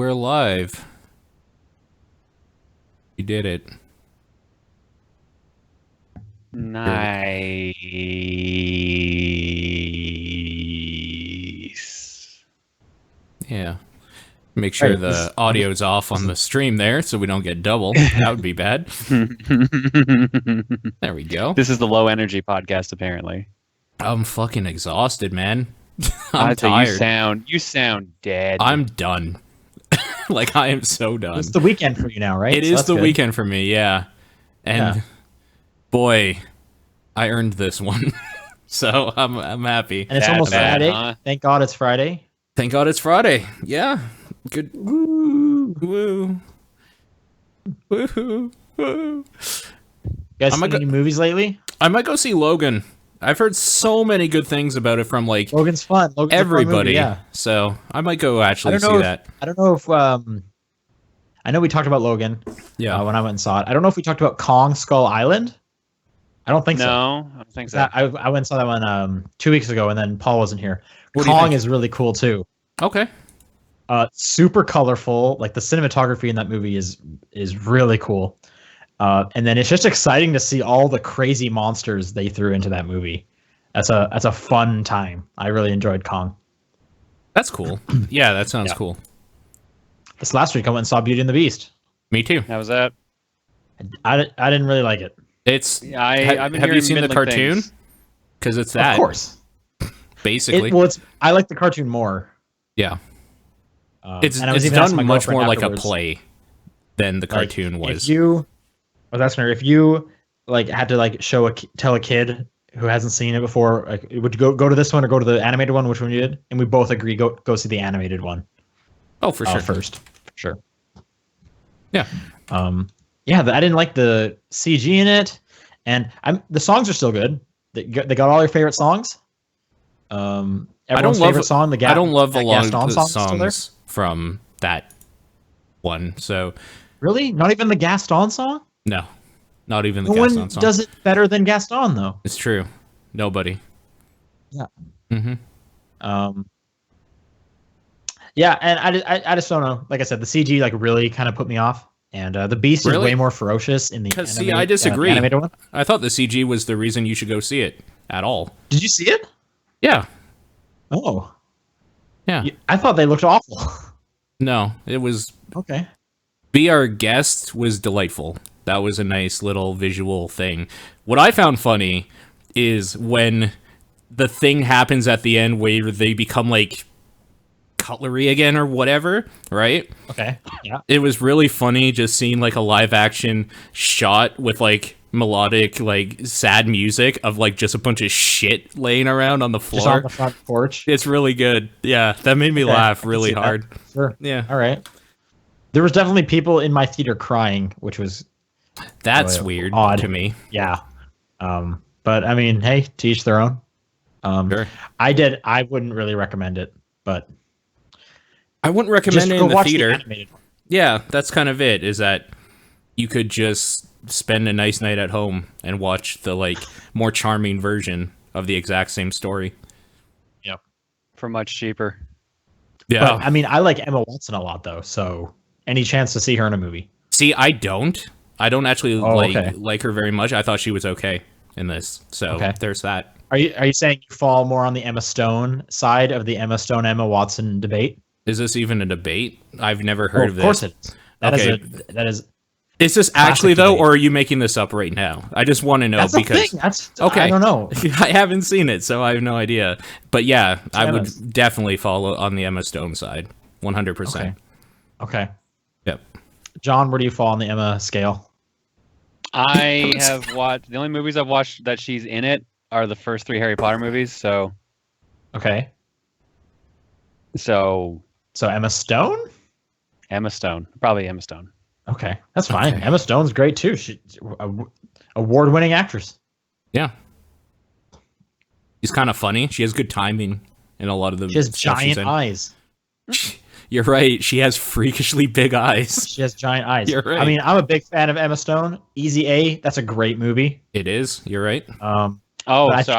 we're live. You did it. Nice. Yeah. Make sure the audio's off on the stream there so we don't get double. That would be bad. There we go. This is the low energy podcast, apparently. I'm fucking exhausted, man. I'm tired. You sound dead. I'm done. Like, I am so done. It's the weekend for you now, right? It is the weekend for me, yeah. And boy, I earned this one. So I'm happy. And it's almost Friday. Huh? Thank God it's Friday. Thank God it's Friday. Yeah. Good. Woo. Woo. Woo. Woo. You guys seen any movies lately? I might go see Logan. I've heard so many good things about it from like Logan's fun. Logan's everybody. A fun movie, yeah. So I might go actually see that. I don't know if I know we talked about Logan. Yeah. When I went and saw it, I don't know if we talked about Kong Skull Island. I don't think so. No, I don't think so. I went and saw that one 2 weeks ago, and then Paul wasn't here. Kong is really cool too. Okay. Super colorful. Like the cinematography in that movie is really cool. And then it's just exciting to see all the crazy monsters they threw into that movie. That's a fun time. I really enjoyed Kong. That's cool. Yeah, that sounds cool. This last week I went and saw Beauty and the Beast. Me too. How was that? I didn't really like it. It's. I've been have you seen the cartoon? Because it's that. Of course. Basically. I like the cartoon more. Yeah. It's done much more like a play than the cartoon was. If you like had to like tell a kid who hasn't seen it before, like, would you go to this one or go to the animated one? Which one you did? And we both agree go see the animated one. Oh, for sure. First, for sure. Yeah. Yeah. I didn't like the CG in it, and the songs are still good. They got all your favorite songs. Everyone's favorite song. I don't love a lot of the songs from that one. So really, not even the Gaston song. No, not even the Gaston song. No one does it better than Gaston, though. It's true. Nobody. Yeah. Mm-hmm. Yeah, and I just don't know. Like I said, the CG like really kind of put me off, and the Beast is way more ferocious in the animated. See, I disagree. Animated one. I thought the CG was the reason you should go see it at all. Did you see it? Yeah. Oh. Yeah. I thought they looked awful. No, it was okay. Be Our Guest was delightful. That was a nice little visual thing. What I found funny is when the thing happens at the end where they become like cutlery again or whatever, right? Okay. Yeah. It was really funny just seeing like a live action shot with like melodic, like sad music of like just a bunch of shit laying around on the floor. Just on the front porch. It's really good. Yeah, that made me laugh really hard. Sure. Yeah. All right. There was definitely people in my theater crying, which was weird odd to me. Yeah. But I mean, hey, to each their own. Sure. I wouldn't really recommend it, but I wouldn't recommend it in the theater. Yeah, that's kind of it, is that you could just spend a nice night at home and watch the like more charming version of the exact same story. Yep. For much cheaper. Yeah. But, I mean, I like Emma Watson a lot though, so any chance to see her in a movie? See, I don't actually like her very much. I thought she was okay in this. So there's that. Are you saying you fall more on the Emma Stone side of the Emma Stone Emma Watson debate? Is this even a debate? I've never heard of this. Of course it is. That is. Is this actually though, or are you making this up right now? I just want to know because I don't know. I haven't seen it, so I have no idea. But yeah, I would definitely follow on the Emma Stone side, 100%. Okay. Yep. John, where do you fall on the Emma scale? I have watched the only movies I've watched that she's in it are the first 3 Harry Potter movies. So. Okay. So Emma Stone? Emma Stone, probably Emma Stone. Okay, that's fine. Okay. Emma Stone's great too. She's award-winning actress. Yeah. She's kind of funny. She has good timing in a lot of the. She has giant eyes. You're right. She has freakishly big eyes. She has giant eyes. You're right. I mean, I'm a big fan of Emma Stone. Easy A. That's a great movie. It is. You're right. I got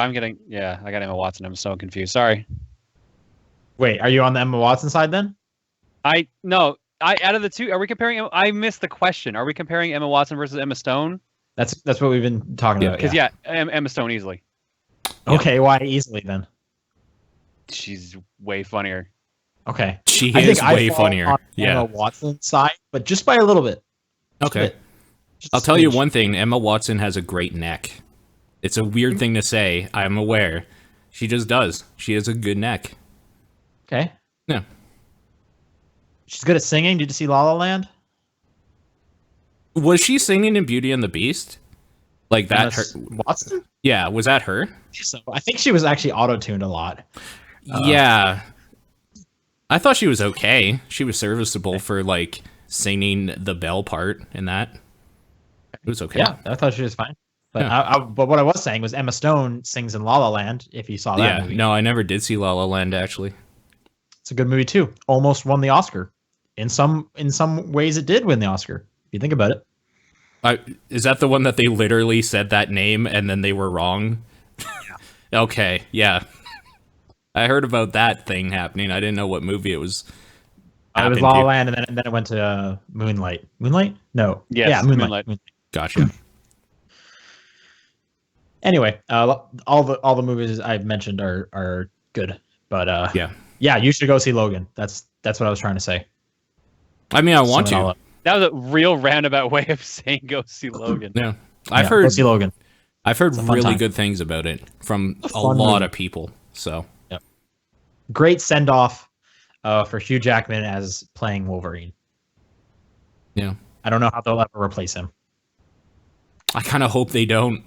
Emma Watson. I'm so confused. Sorry. Wait, are you on the Emma Watson side then? No, out of the two, are we comparing? I missed the question. Are we comparing Emma Watson versus Emma Stone? That's what we've been talking about. Because Emma Stone easily. Okay, why easily then? She's way funnier. Okay, She I is think way I fall funnier. on Yeah. Emma Watson's side, but just by a little bit. Just a Okay. bit. Just I'll a tell you smidge. one thing. Emma Watson has a great neck. It's a weird thing to say. I'm aware. She just does. She has a good neck. Okay. Yeah. She's good at singing. Did you see La La Land? Was she singing in Beauty and the Beast? Like that? Her, Watson? yeah. Was that her? So I think she was actually auto-tuned a lot. Yeah. I thought she was okay. She was serviceable for like singing the bell part in that. It was okay. Yeah, I thought she was fine. But Yeah. but what I was saying was Emma Stone sings in La La Land. If you saw that Yeah. movie, No, I never did see La La Land actually. it's a good movie too. Almost won the Oscar. In some ways, it did win the Oscar. If you think about it. Is that the one that they literally said that name and then they were wrong? Yeah. Okay. Yeah. I heard about that thing happening. I didn't know what movie it was. It was happened La La to. Land, and then it went to Moonlight. Moonlight? No. Yes, yeah, Moonlight. Gotcha. Anyway, all the movies I've mentioned are good, but Yeah. you should go see Logan. That's what I was trying to say. I mean, I want Sum it all to. up. That was a real roundabout way of saying go see Logan. Yeah. I've Go heard see Logan. I've heard It's a fun really time. good things about it from a fun lot movie. of people. So, Great send off for Hugh Jackman as playing Wolverine. yeah. I don't know how they'll ever replace him. I kind of hope they don't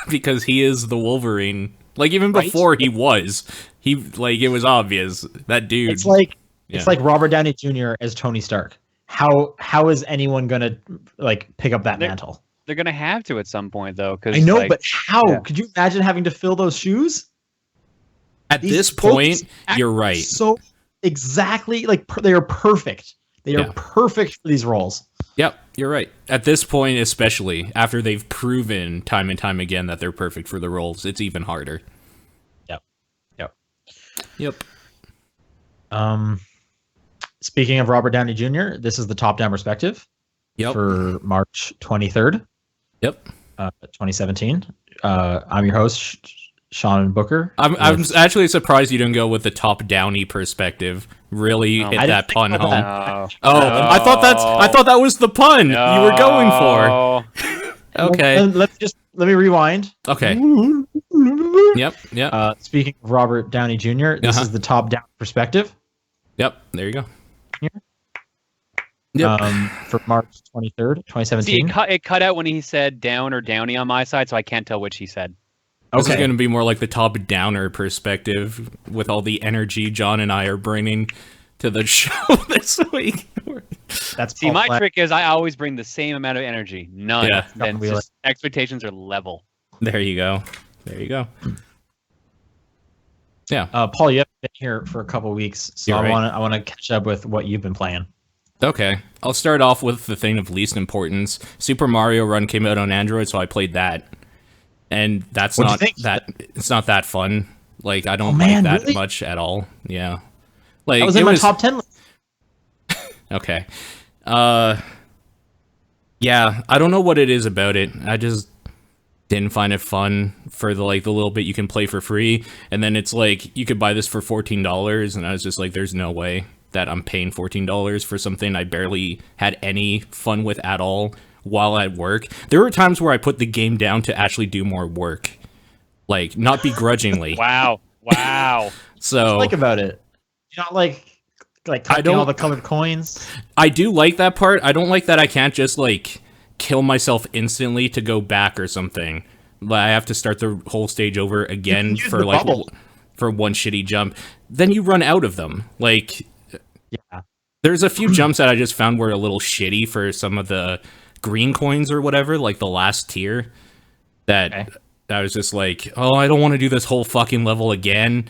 because he is the Wolverine. Like even Right? before he was, it was obvious that dude. It's like Yeah. Robert Downey Jr. as Tony Stark. How is anyone gonna like pick up that They're- mantle? They're gonna have to at some point though, because I know, but how? yeah. Could you imagine having to fill those shoes? At These this folks point, act you're right. So exactly, like they are perfect. They are Yeah. perfect for these roles. Yep, you're right. At this point, especially after they've proven time and time again that they're perfect for the roles, it's even harder. Yep. Speaking of Robert Downey Jr., this is the top-down perspective Yep. for March 23rd, Yep. 2017. I'm your host, Sean Booker. I'm actually surprised you didn't go with the top downy perspective. Really No. hit I that didn't pun think home. about No. Oh, I thought that was the pun you were going for. No. Okay. Let me rewind. Okay. Yep. Yep. Speaking of Robert Downey Jr., this is the top-down perspective. Yep. There you go. Here? Yep. For March 23rd, See, 2017. it cut out when he said down or downy on my side, so I can't tell which he said. This is Okay. going to be more like the top downer perspective with all the energy John and I are bringing to the show this week. That's See, my trick is I always bring the same amount of energy. None. Yeah. Then We just expectations are level. There you go. There you go. Yeah. Paul, you haven't been here for a couple weeks, so You're right. I want to catch up with what you've been playing. Okay. I'll start off with the thing of least importance. Super Mario Run came out on Android, so I played that. And that's What'd you not think? that it's not that fun. Like I don't man, like that really? much at all. Yeah. Like That was in my top 10 list. Okay. Yeah, I don't know what it is about it. I just didn't find it fun for the little bit you can play for free, and then it's like you could buy this for $14, and I was just like, there's no way that I'm paying $14 for something I barely had any fun with at all while at work. There were times where I put the game down to actually do more work, like not begrudgingly. Wow. Wow. So Like about it. You not like collecting don't- all the colored coins. I do like that part. I don't like that I can't just like kill myself instantly to go back or something. But I have to start the whole stage over again use for the like bubble. for one shitty jump. Then you run out of them. Like Yeah. there's a few jumps that I just found were a little shitty for some of the green coins or whatever, like the last tier. That Okay. I was just like, oh, I don't want to do this whole fucking level again.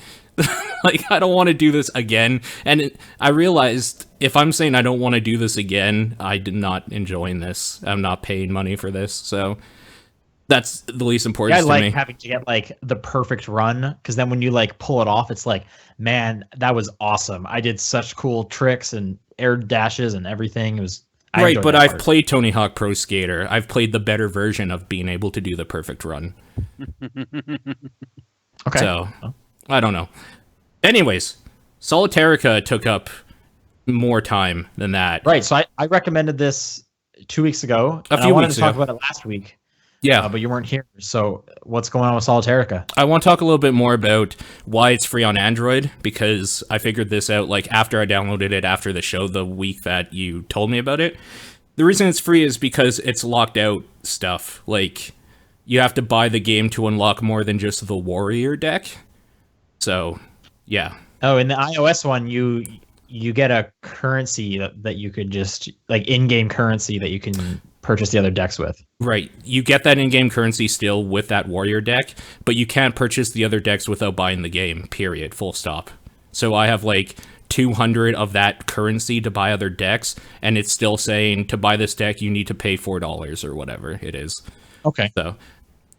Like, I don't want to do this again. And I realized if I'm saying I don't want to do this again, I'm not enjoying this. I'm not paying money for this. So That's the least Yeah, important I to like me. having to get like the perfect run, because then when you like pull it off, it's like, man, that was awesome. I did such cool tricks and air dashes and everything. It was I Right, enjoyed but that I've part. played Tony Hawk Pro Skater. I've played the better version of being able to do the perfect run. Okay. So, I don't know. Anyways, Solitairica took up more time than that. Right. So I recommended this 2 weeks ago. A and few I wanted weeks to talk ago. about it last week, Yeah. but you weren't here. So what's going on with Solitairica? I want to talk a little bit more about why it's free on Android, because I figured this out like after I downloaded it after the show the week that you told me about it. The reason it's free is because it's locked out stuff. Like, you have to buy the game to unlock more than just the warrior deck. So, yeah. Oh, in the iOS one, you get a currency that you could just like in-game currency that you can purchase the other decks with. Right. You get that in-game currency still with that warrior deck, but you can't purchase the other decks without buying the game, period, full stop. So I have like 200 of that currency to buy other decks, and it's still saying to buy this deck you need to pay $4 or whatever it is. Okay.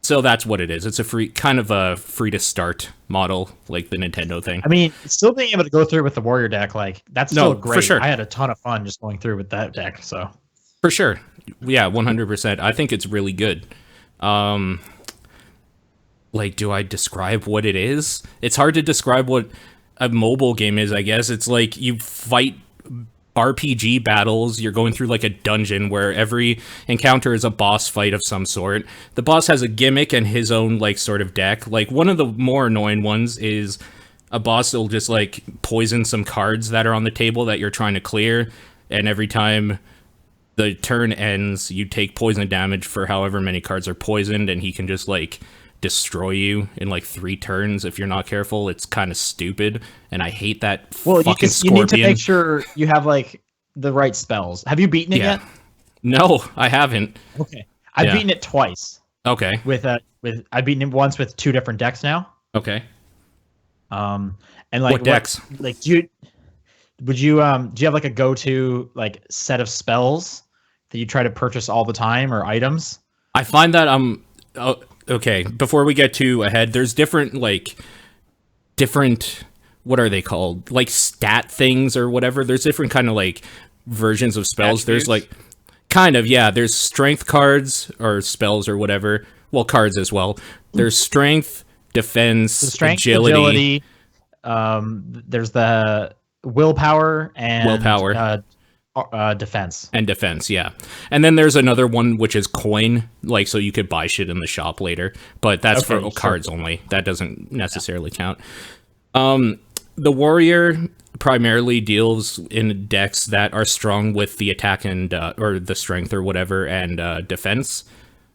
So that's what it is. It's a free free to start model, like the Nintendo thing. I mean, still being able to go through with the warrior deck, like that's No, still for great. sure. I had a ton of fun just going through with that deck. So For sure. Yeah, 100%. I think it's really good. Like, do I describe what it is? It's hard to describe what a mobile game is, I guess. It's like you fight RPG battles. You're going through like a dungeon where every encounter is a boss fight of some sort. The boss has a gimmick and his own like sort of deck. Like, one of the more annoying ones is a boss will just like poison some cards that are on the table that you're trying to clear, and every time the turn ends, you take poison damage for however many cards are poisoned, and he can just like destroy you in like 3 turns if you're not careful. It's kind of stupid, and I hate that well, fucking you need to scorpion. make sure you have like the right spells. Have you beaten it yet? No, I haven't. Okay. I've Yeah. beaten it twice. Okay. I've beaten it once with 2 different decks now. Okay. And like What decks? Like do you have like a go-to like set of spells that you try to purchase all the time, or items? I find that okay, before we get too ahead, there's different what are they called? Like stat things or whatever. There's different kind of like versions of spells. There's like kind of, yeah, there's strength cards or spells or whatever. Well, cards as well. There's strength, defense, Strength, agility. There's the willpower and defense. And defense, yeah. And then there's another one which is coin, like so you could buy shit in the shop later, but that's Okay, for cards only. That doesn't necessarily count. The warrior primarily deals in decks that are strong with the attack and or the strength or whatever and defense.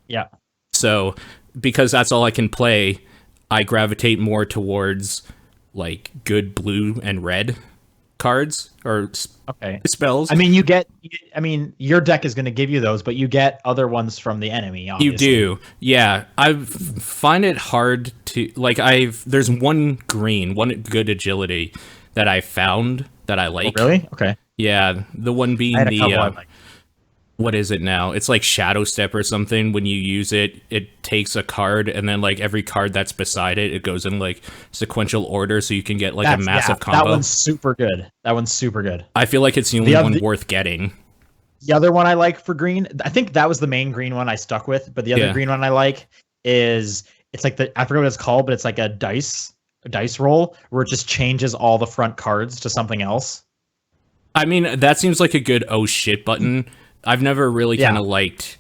Yeah. So because that's all I can play, I gravitate more towards like good blue and red cards or Okay. spells. I mean, your deck is going to give you those, but you get other ones from the enemy, obviously. You do, yeah. I find it hard to like. There's one good agility that I found that I like. Oh, really? Okay. Yeah, the one being I had a couple I liked. what is it now? It's like Shadow Step or something. When you use it, it takes a card, and then like every card that's beside it, it goes in like sequential order, so you can get like a massive combo. That one's super good. I feel like it's the only one worth getting. The other one I like for green, I think that was the main green one I stuck with, but the other green one I like is it's like I forget what it's called, but it's like a dice roll where it just changes all the front cards to something else. I mean, that seems like a good oh shit button. I've never really kind of liked.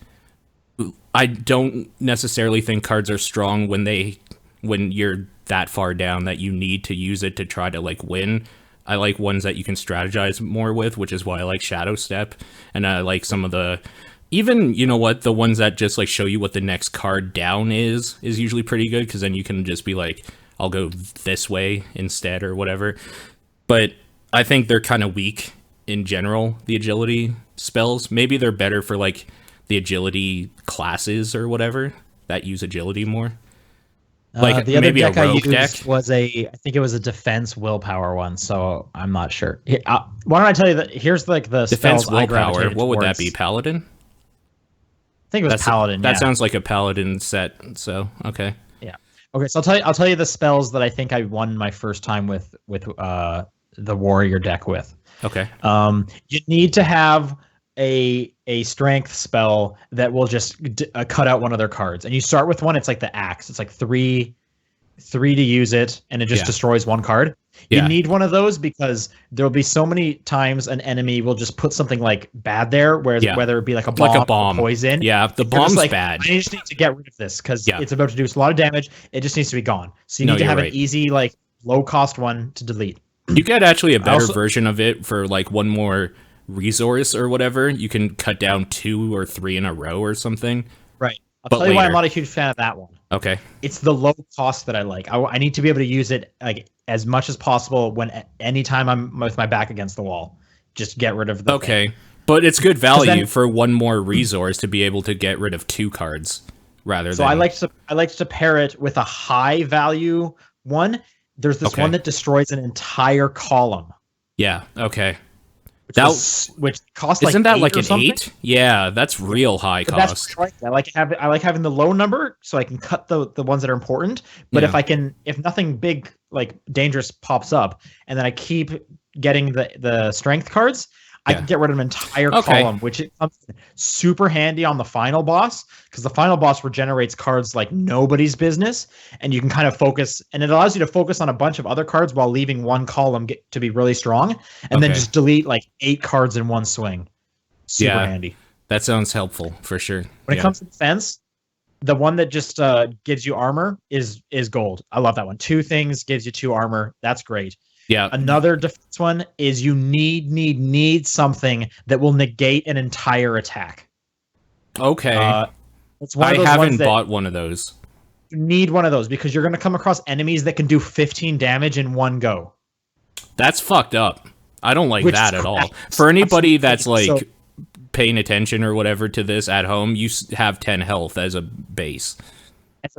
I don't necessarily think cards are strong when you're that far down that you need to use it to try to like win. I like ones that you can strategize more with, which is why I like Shadow Step, and I like some of the even the ones that just like show you what the next card down is usually pretty good, because then you can just be like, I'll go this way instead or whatever. But I think they're kind of weak in general, the agility spells. Maybe they're better for like the agility classes or whatever that use agility more. Like the other maybe deck a rogue I used deck was I think it was a defense willpower one, so I'm not sure. Why don't I tell you that? Here's like the defense spells I willpower. gravitated What would that towards. be? Paladin? I think it was Paladin. That sounds like a Paladin set. So okay. Yeah. Okay. So I'll tell you the spells that I think I won my first time with the warrior deck with. Okay. You need to have a strength spell that will just cut out one of their cards, and you start with one. It's like the axe. It's like three to use it, and it just destroys one card. You need one of those because there'll be so many times an enemy will just put something like bad there, whether it be like a bomb, or poison. Yeah, the bomb's like, bad. I just need to get rid of this because it's about to do a lot of damage. It just needs to be gone. So you need to have an easy, like low cost one to delete. You get actually a better version of it for like one more resource or whatever. You can cut down 2 or 3 in a row or something. Right. I'll tell you why I'm not a huge fan of that one. Okay. It's the low cost that I like. I need to be able to use it like as much as possible anytime I'm with my back against the wall. Just get rid of the thing. But it's good value for one more resource to be able to get rid of 2 cards rather than. So I like to pair it with a high value one. There's this one that destroys an entire column. Yeah. Okay. Which costs isn't like that like an something? 8? Yeah, that's real high cost. That's I like having the low number so I can cut the ones that are important. But if nothing big like dangerous pops up, and then I keep getting the strength cards, I can get rid of an entire column, which it comes super handy on the final boss because the final boss regenerates cards like nobody's business, and you can kind of focus, and it allows you to focus on a bunch of other cards while leaving one column to be really strong, and then just delete like 8 cards in one swing. Super handy. That sounds helpful for sure. When it comes to defense, the one that just gives you armor is gold. I love that one. 2 things gives you 2 armor. That's great. Yeah. Another defense one is you need something that will negate an entire attack. Okay. It's one I of those haven't ones that bought one of those. You need one of those because you're going to come across enemies that can do 15 damage in one go. That's fucked up. I don't like that at all. For anybody that's like paying attention or whatever to this at home, you have 10 health as a base.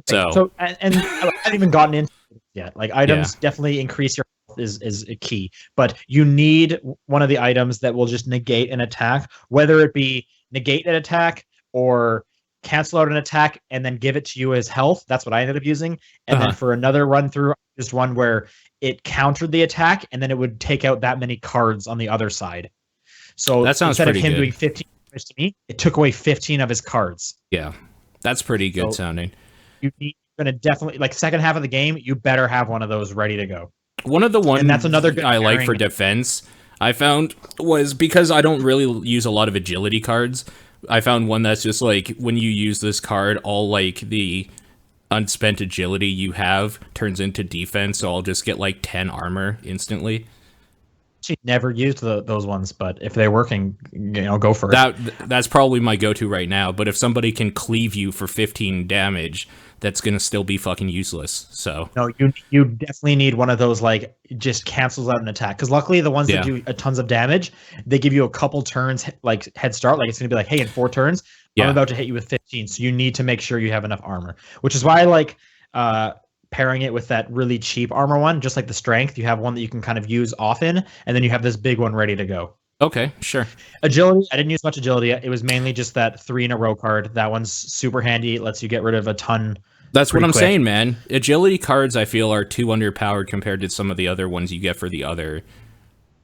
So and I haven't even gotten into it yet. Like items definitely increase your is a key, but you need one of the items that will just negate an attack, whether it be negate an attack or cancel out an attack and then give it to you as health. That's what I ended up using. And then for another run through, just one where it countered the attack and then it would take out that many cards on the other side. So that sounds instead of him good. doing 15 damage to me, it took away 15 of his cards. Yeah, that's pretty good sounding. You're going to definitely, like second half of the game, you better have one of those ready to go. One of the ones that's another good I like for defense, I found, was because I don't really use a lot of agility cards. I found one that's just like, when you use this card, all like the unspent agility you have turns into defense, so I'll just get like 10 armor instantly. She never used those ones, but if they're working, go for it. That's probably my go-to right now, but if somebody can cleave you for 15 damage, that's going to still be fucking useless. So no, you definitely need one of those, like, just cancels out an attack. Because luckily the ones that do tons of damage, they give you a couple turns, like, head start. Like, it's going to be like, hey, in 4 turns, I'm about to hit you with 15. So you need to make sure you have enough armor, which is why I like pairing it with that really cheap armor one, just like the strength. You have one that you can kind of use often, and then you have this big one ready to go. Okay, sure. Agility, I didn't use much agility. It was mainly just that 3 in a row card. That one's super handy. It lets you get rid of a ton. That's what I'm saying, man. Agility cards, I feel, are too underpowered compared to some of the other ones you get for the other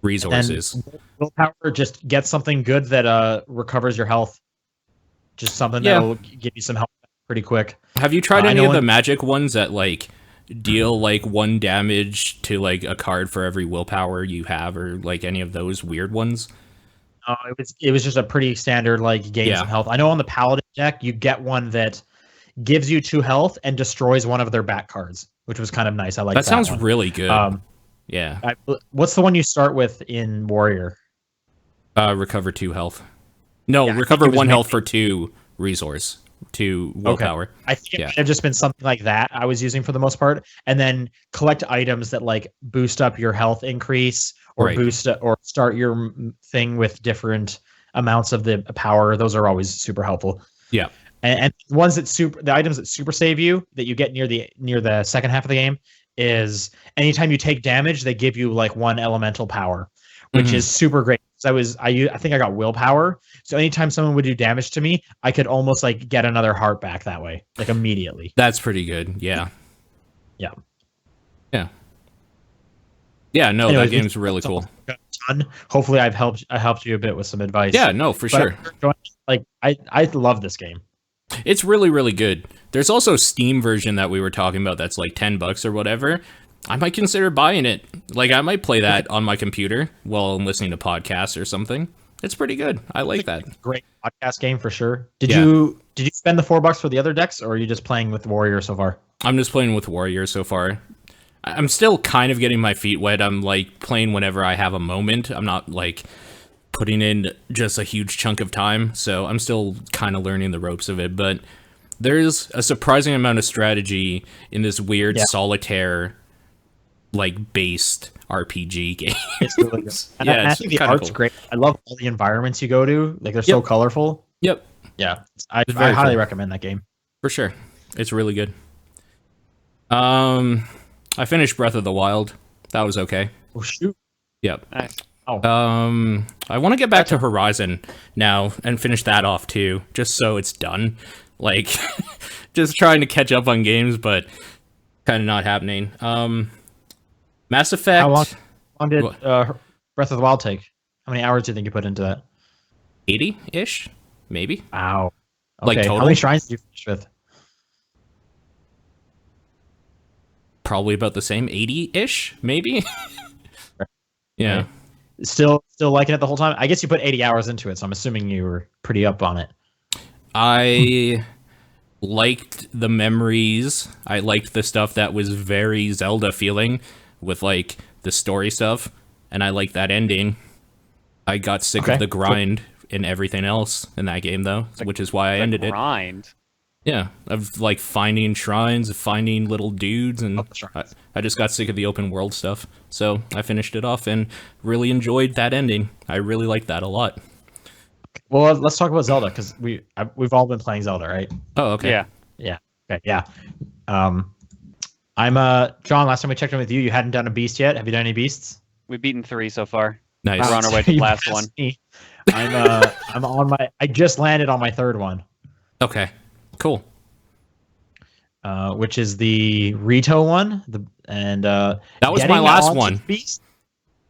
resources. And willpower, just get something good that recovers your health. Just something that will give you some health pretty quick. Have you tried any of the magic ones that like deal like 1 damage to like a card for every willpower you have, or like any of those weird ones? It was just a pretty standard like gain some health. I know on the Paladin deck you get one that gives you 2 health and destroys one of their back cards, which was kind of nice. I like that. That sounds one. really good. What's the one you start with in Warrior? Recover 2 health. No, recover 1 health for 2 resource. 2 willpower. Okay. I think it might have just been something like that I was using for the most part, and then collect items that like boost up your health increase or boost or start your thing with different amounts of the power. Those are always super helpful. Yeah, and ones that the items that super save you that you get near the second half of the game is anytime you take damage, they give you like 1 elemental power, which is super great. I think I got willpower. So anytime someone would do damage to me, I could almost like get another heart back that way, like immediately. That's pretty good. Yeah. Yeah. Yeah. Yeah, no, Anyways, that game's really cool. Hopefully I helped you a bit with some advice. Yeah, no, for sure. Like I love this game. It's really, really good. There's also a Steam version that we were talking about that's like $10 or whatever. I might consider buying it. Like, I might play that on my computer while I'm listening to podcasts or something. It's pretty good. I like that. Great podcast game for sure. Did you spend the $4 for the other decks, or are you just playing with Warrior so far? I'm just playing with Warrior so far. I'm still kind of getting my feet wet. I'm like playing whenever I have a moment. I'm not like putting in just a huge chunk of time, so I'm still kind of learning the ropes of it, but there's a surprising amount of strategy in this weird solitaire like based RPG game. It's really good. And I think the art's great. I love all the environments you go to. Like, they're so colorful. Yep. Yeah. I highly recommend that game. For sure. It's really good. I finished Breath of the Wild. That was okay. Oh shoot. Yep. Nice. Oh. I want to get back to Horizon now and finish that off too, just so it's done. Like, just trying to catch up on games, but kind of not happening. Mass Effect. How long did Breath of the Wild take? How many hours do you think you put into that? 80-ish, maybe. Wow. Okay. Like total? How many shrines did you finish with? Probably about the same, 80-ish, maybe. Yeah. Right. Still liking it the whole time? I guess you put 80 hours into it, so I'm assuming you were pretty up on it. I liked the memories. I liked the stuff that was very Zelda feeling with like the story stuff, and I liked that ending. I got sick of the grind and everything else in that game though, which is why I ended it. Grind. Yeah, of like finding shrines, finding little dudes, and I just got sick of the open world stuff. So I finished it off and really enjoyed that ending. I really liked that a lot. Well, let's talk about Zelda, because we've all been playing Zelda, right? Oh, okay. Yeah. Okay, yeah. I'm John. Last time we checked in with you, you hadn't done a beast yet. Have you done any beasts? We've beaten 3 so far. Nice. We're on our way to the last one. I'm on my. I just landed on my 3rd one. Okay. Cool. Which is the Rito one. That was my last one. Beast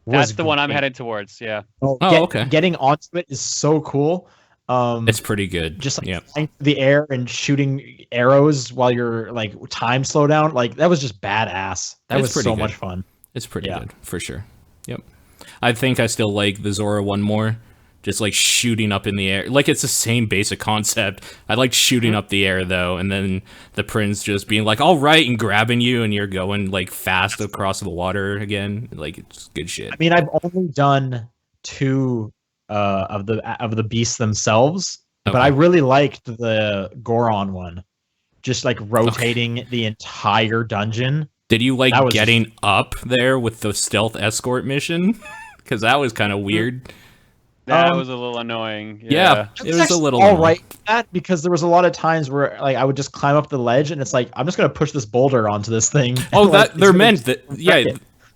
That's the one I'm headed towards. Yeah. Okay. Getting onto it is so cool. It's pretty good. Just like flying through the air and shooting arrows while you're like time slow down. Like, that was just badass. That was so much fun. It's pretty good for sure. Yep. I think I still like the Zora one more. Just like shooting up in the air. Like, it's the same basic concept. I like shooting up the air though, and then the prince just being like, all right, and grabbing you, and you're going like fast across the water again. Like, it's good shit. I mean, I've only done 2 of the beasts themselves, but I really liked the Goron one. Just like rotating the entire dungeon. Did you like getting up there with the stealth escort mission? Because that was kind of weird. That was a little annoying. Yeah, it was a little all right with that, because there was a lot of times where like I would just climb up the ledge and it's like, I'm just gonna push this boulder onto this thing. Oh, that they're meant that. Yeah,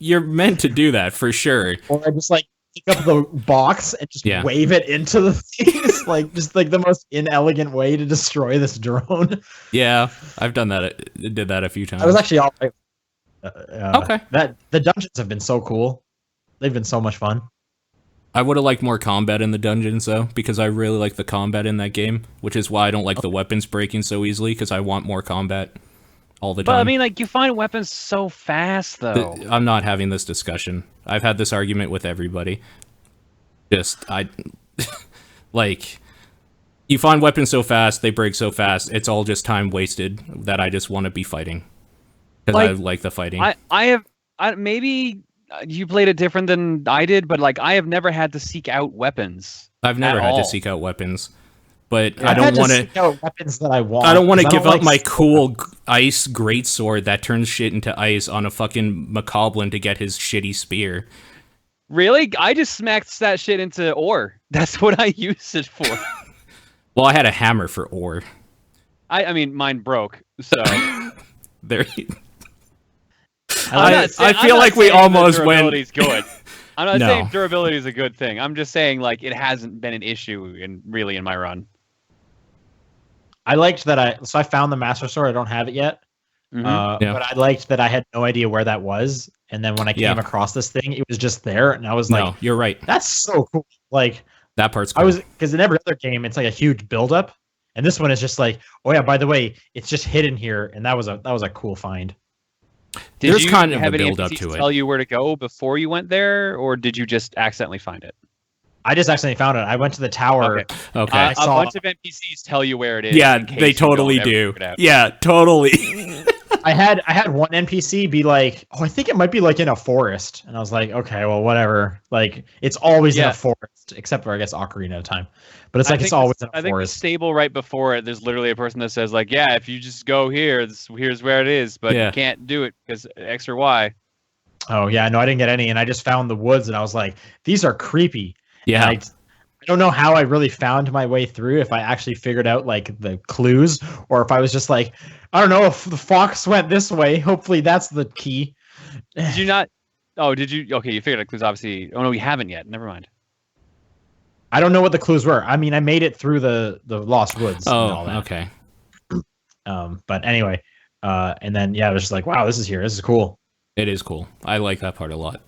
you're meant to do that for sure. Or I just like pick up the box and just wave it into the things, like just like the most inelegant way to destroy this drone. Yeah, I've done that. Did that a few times. I was actually all right. Okay. That the dungeons have been so cool. They've been so much fun. I would have liked more combat in the dungeons, though, because I really like the combat in that game, which is why I don't like the weapons breaking so easily, because I want more combat all the time. But, I mean, like, you find weapons so fast, though. I'm not having this discussion. I've had this argument with everybody. Like, you find weapons so fast, they break so fast, it's all just time wasted that I just want to be fighting. Because I like the fighting. Maybe you played it different than I did, but like I have never had to seek out weapons. I've never had to seek out weapons, but I don't want to seek out weapons that I want. I don't want to give up my cool ice greatsword that turns shit into ice on a fucking Macablin to get his shitty spear. Really? I just smacked that shit into ore. That's what I used it for. Well, I had a hammer for ore. I mean, mine broke, so there. I feel like we almost went. Good. I'm not No. saying durability is a good thing. I'm just saying like it hasn't been an issue in my run. I liked that I found the Master Sword. I don't have it yet. Mhm. Yeah. But I liked that I had no idea where that was. And then when I came across this thing, it was just there. And I was No, like, you're right. that's so cool. Like, That part's cool. I was, because in every other game, it's like a huge buildup. And this one is just like, oh yeah, by the way, it's just hidden here. And that was a cool find. Did There's you kind of have a any build up NPCs to it. tell you where to go before you went there, or did you just accidentally find it? I just accidentally found it. I went to the tower. Okay. Okay. I A saw- bunch of NPCs tell you where it is. Yeah, in case they you don't totally ever do. figure it out. Yeah, totally. I had one NPC be like, oh, I think it might be like in a forest. And I was like, okay, well, whatever. Like, it's always in Yeah. a forest, except for, I guess, Ocarina of Time. But it's I like, it's think always the- in I a think the forest. stable right before it, there's literally a person that says like, yeah, if you just go here, here's where it is, but Yeah. you can't do it because X or Y. Oh, yeah, no, I didn't get any. And I just found the woods and I was like, these are creepy. Yeah. And I don't know how I really found my way through, if I actually figured out like the clues, or if I was just like, I don't know, if the fox went this way, hopefully that's the key. Did you not? Oh, did you? Okay, you figured out clues. Obviously. Oh no, we haven't yet. Never mind. I don't know what the clues were. I mean, I made it through the Lost Woods and all Oh, that. okay. But anyway, and then yeah, I was just like, wow, this is cool. It is cool. I like that part a lot.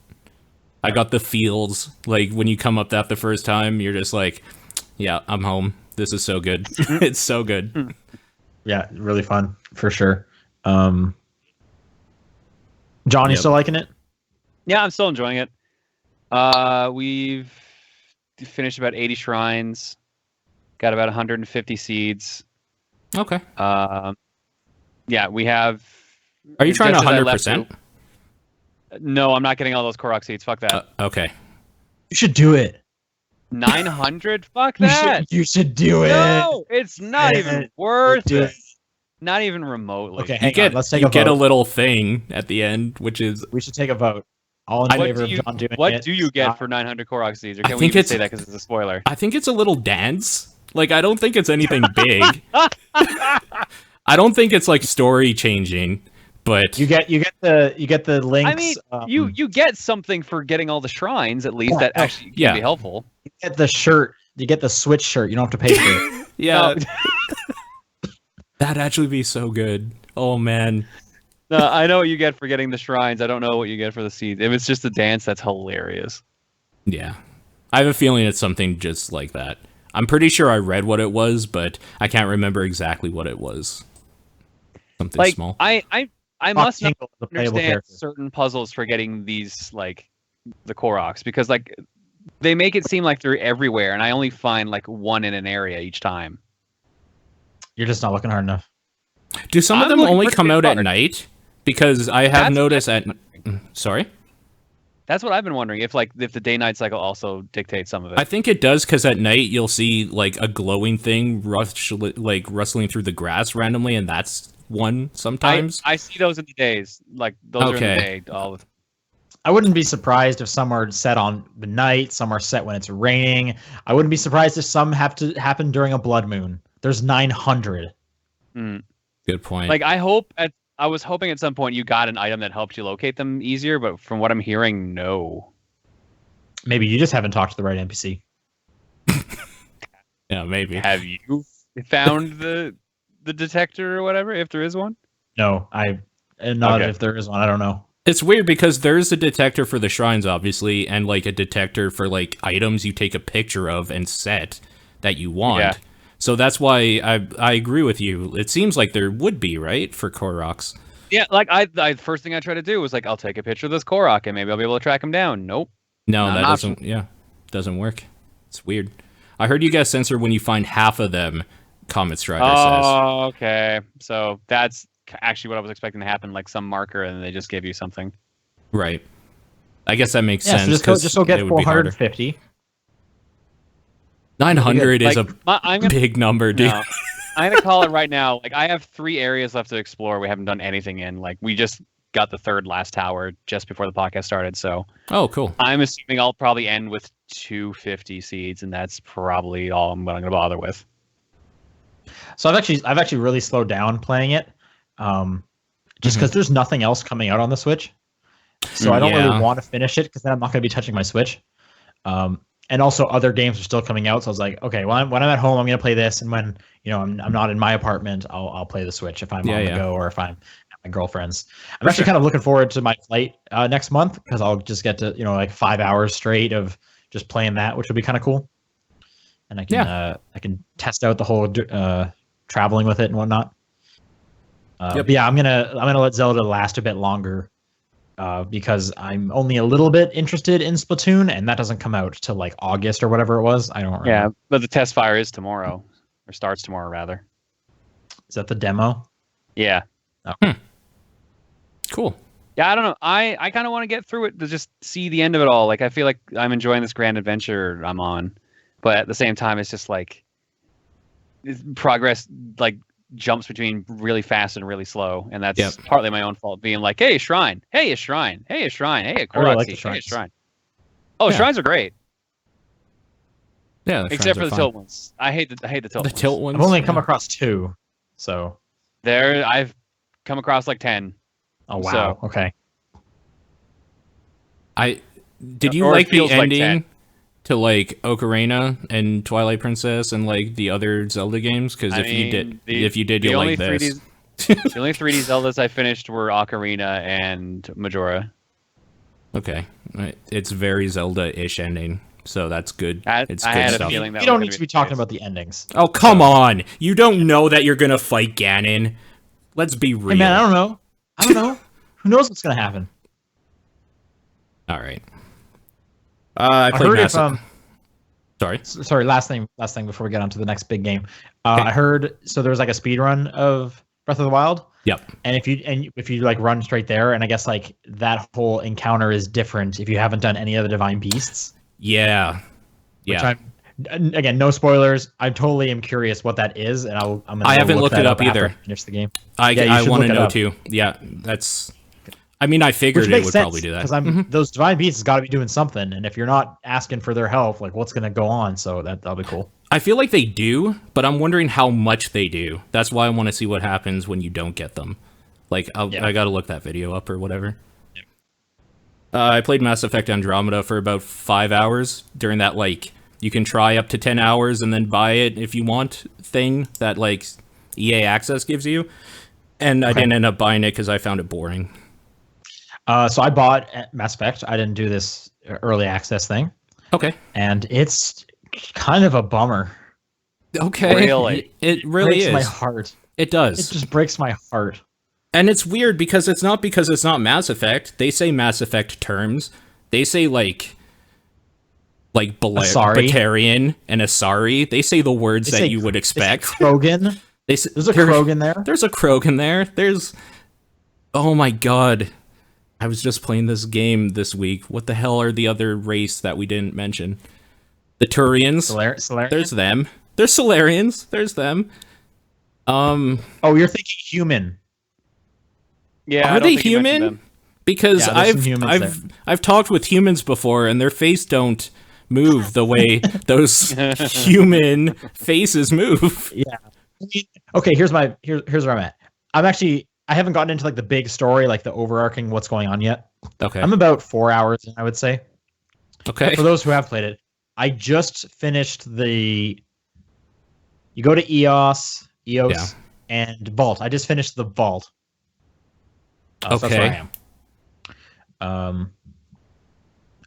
I got the feels. Like, when you come up that the first time, you're just like, yeah, I'm home. This is so good. It's so good. Yeah, really fun for sure. John, you Yep. still liking it? Yeah, I'm still enjoying it. We've finished about 80 shrines. Got about 150 seeds. Okay. Yeah, we have. Are you trying just as I left 100%? you- No, I'm not getting all those Korok seeds. Fuck that. Okay. You should do it. 900? Fuck You that. should do it. No, it's not Yeah, even worth do it. Not even remotely. Okay, You hang get on. Let's take you a get a vote. little thing at the end, which is We should take a vote. All in I- favor What of do you, John doing what it? do you get for 900 Korok seeds? Or I can we think even it's- say that because it's a spoiler? I think it's a little dance. Like, I don't think it's anything big. I don't think it's like story changing, but You get the links. I mean, you get something for getting all the shrines, at least, Yeah, that no, actually can yeah. be helpful. get the shirt. You get the Switch shirt. You don't have to pay for it. yeah, that'd actually be so good. Oh man. No, I know what you get for getting the shrines. I don't know what you get for the seeds. If it's just a dance, that's hilarious. Yeah. I have a feeling it's something just like that. I'm pretty sure I read what it was, but I can't remember exactly what it was. Something Like small. I must not Tingle is the playable understand character. certain puzzles for getting these like the Koroks, because like they make it seem like they're everywhere, and I only find like one in an area each time. You're just not looking hard enough. Do some of I'm them looking only pretty come out at hard. night? Because I have That's- noticed at... Sorry? That's what I've been wondering, if the day-night cycle also dictates some of it. I think it does, because at night you'll see like a glowing thing rustling through the grass randomly, and that's one sometimes. I see those in the days. Like those are in Okay. the day. All the I wouldn't be surprised if some are set on the night, some are set when it's raining. I wouldn't be surprised if some have to happen during a blood moon. There's 900. Good point. Like I was hoping at some point you got an item that helped you locate them easier, but from what I'm hearing, no. Maybe you just haven't talked to the right NPC. yeah, maybe. Have you found the detector or whatever, if there is one? No, not Okay. if there is one. I don't know. It's weird because there's a detector for the shrines, obviously, and like a detector for like items you take a picture of and set that you want. Yeah. So that's why I agree with you. It seems like there would be, right, for Koroks. Yeah, like I first thing I tried to do was like, I'll take a picture of this Korok and maybe I'll be able to track him down. Nope. No, Not that an option. doesn't work. It's weird. I heard you guys censor when you find half of them, Comet Strider says. Oh, okay. So that's actually what I was expecting to happen, like some marker, and they just give you something. Right. I guess that makes Yeah, sense. so just 'cause go get it would be harder. 450. 900 is Like, I'm gonna, big number, dude. no, I'm gonna call it right now. Like I have 3 areas left to explore. We haven't done anything in. Like we just got the 3rd last tower just before the podcast started. So Oh, cool. I'm assuming I'll probably end with 250 seeds, and that's probably all I'm gonna bother with. So I've actually really slowed down playing it, just because there's nothing else coming out on the Switch. So I don't Yeah. really want to finish it because then I'm not going to be touching my Switch. And also other games are still coming out, so I was like, okay, when I'm at home, I'm going to play this, and when I'm not in my apartment, I'll play the Switch if I'm on the go or if I'm at my girlfriend's. I'm actually kind of looking forward to my flight next month because I'll just get to like 5 hours straight of just playing that, which will be kind of cool. And I can test out the whole traveling with it and whatnot. But yeah, I'm gonna let Zelda last a bit longer because I'm only a little bit interested in Splatoon, and that doesn't come out till like August or whatever it was. I don't remember. Yeah, but the test fire is tomorrow, or starts tomorrow rather. Is that the demo? Yeah. Oh. Cool. Yeah, I don't know. I kind of want to get through it to just see the end of it all. Like, I feel like I'm enjoying this grand adventure I'm on, but at the same time, it's just like progress like jumps between really fast and really slow, and that's partly my own fault. Being like, hey, a shrine, hey, a shrine, hey, a shrine, hey, a Koroxy, like hey, a shrine. Oh, shrines are great. Yeah, except for the tilt ones. I hate the tilt. The tilt ones. I've only come across 2, so I've come across like 10. Oh wow. So, okay. Did you like the ending to like Ocarina and Twilight Princess and like the other Zelda games? Because if you did, you'll like this. The only 3D Zeldas I finished were Ocarina and Majora. Okay, it's very Zelda-ish ending, so that's good. It's good stuff. You don't need to be talking about the endings. Oh come on! You don't know that you're gonna fight Ganon. Let's be real. Hey man, I don't know. Who knows what's gonna happen? All right. I played Mass Effect. Sorry. Last thing before we get on to the next big game. I heard there was like a speed run of Breath of the Wild. Yep. And if you like run straight there, and I guess like that whole encounter is different if you haven't done any of the Divine Beasts. Yeah. Yeah. Again, no spoilers. I totally am curious what that is, and I haven't looked it up either. Finish the game. I want to know too. Yeah, that's. I mean, I figured it would probably do that because those Divine Beasts has got to be doing something, and if you're not asking for their help, like what's going to go on? So that'll be cool. I feel like they do, but I'm wondering how much they do. That's why I want to see what happens when you don't get them. Like, I got to look that video up or whatever. Yeah. I played Mass Effect Andromeda for about 5 hours during that, like, you can try up to 10 hours and then buy it if you want thing that, like, EA Access gives you. And I didn't end up buying it because I found it boring. So I bought Mass Effect. I didn't do this early access thing. Okay. And it's kind of a bummer. Okay. Really? It really is. It breaks my heart. It does. It just breaks my heart. And it's weird because it's not Mass Effect. They say Mass Effect terms. They say like Batarian and Asari. They say the words that you would expect. Krogan. There's a Krogan there. There's a Krogan there. Oh my god. I was just playing this game this week. What the hell are the other race that we didn't mention? The Turians. Solarians? There's them. There's Solarians. There's them. Oh, you're thinking human. Yeah. Are they human? Because I've talked with humans before, and their face don't move the way those human faces move. Yeah. Okay. Here's where I'm at. I haven't gotten into like the big story, like the overarching what's going on yet. Okay. I'm about 4 hours in, I would say. Okay. But for those who have played it, I just finished you go to EOS, and Vault. I just finished the Vault. Okay. So that's where I am.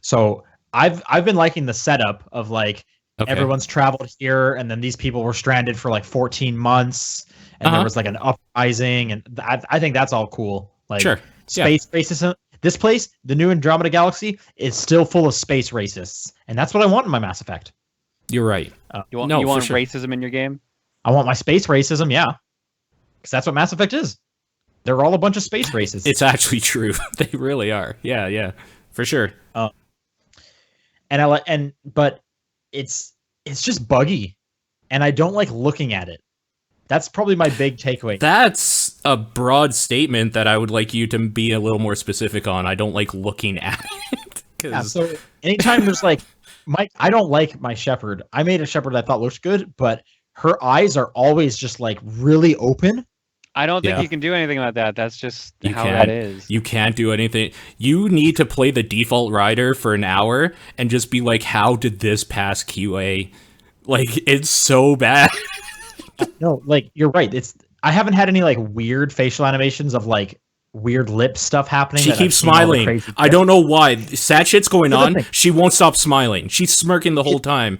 So I've been liking the setup of like everyone's traveled here, and then these people were stranded for like 14 months. And there was like an uprising, and I think that's all cool. Like space racism. This place, the new Andromeda Galaxy, is still full of space racists, and that's what I want in my Mass Effect. You're right. You want racism in your game? I want my space racism, yeah, because that's what Mass Effect is. They're all a bunch of space racists. It's actually true. They really are. Yeah, for sure. But it's just buggy, and I don't like looking at it. That's probably my big takeaway. That's a broad statement that I would like you to be a little more specific on. I don't like looking at it. So anytime there's like, I don't like my Shepherd. I made a Shepherd I thought looked good, but her eyes are always just like really open. I don't think Yeah. you can do anything about that. That's just You how can't. that is. You can't do anything. You need to play the default rider for an hour and just be like, how did this pass QA? Like, it's so bad. No, like you're right. I haven't had any like weird facial animations of like weird lip stuff happening. She that keeps I've seen all the smiling. crazy I don't know why. Sad shit's going That's the on. thing. She won't stop smiling. She's smirking the whole time.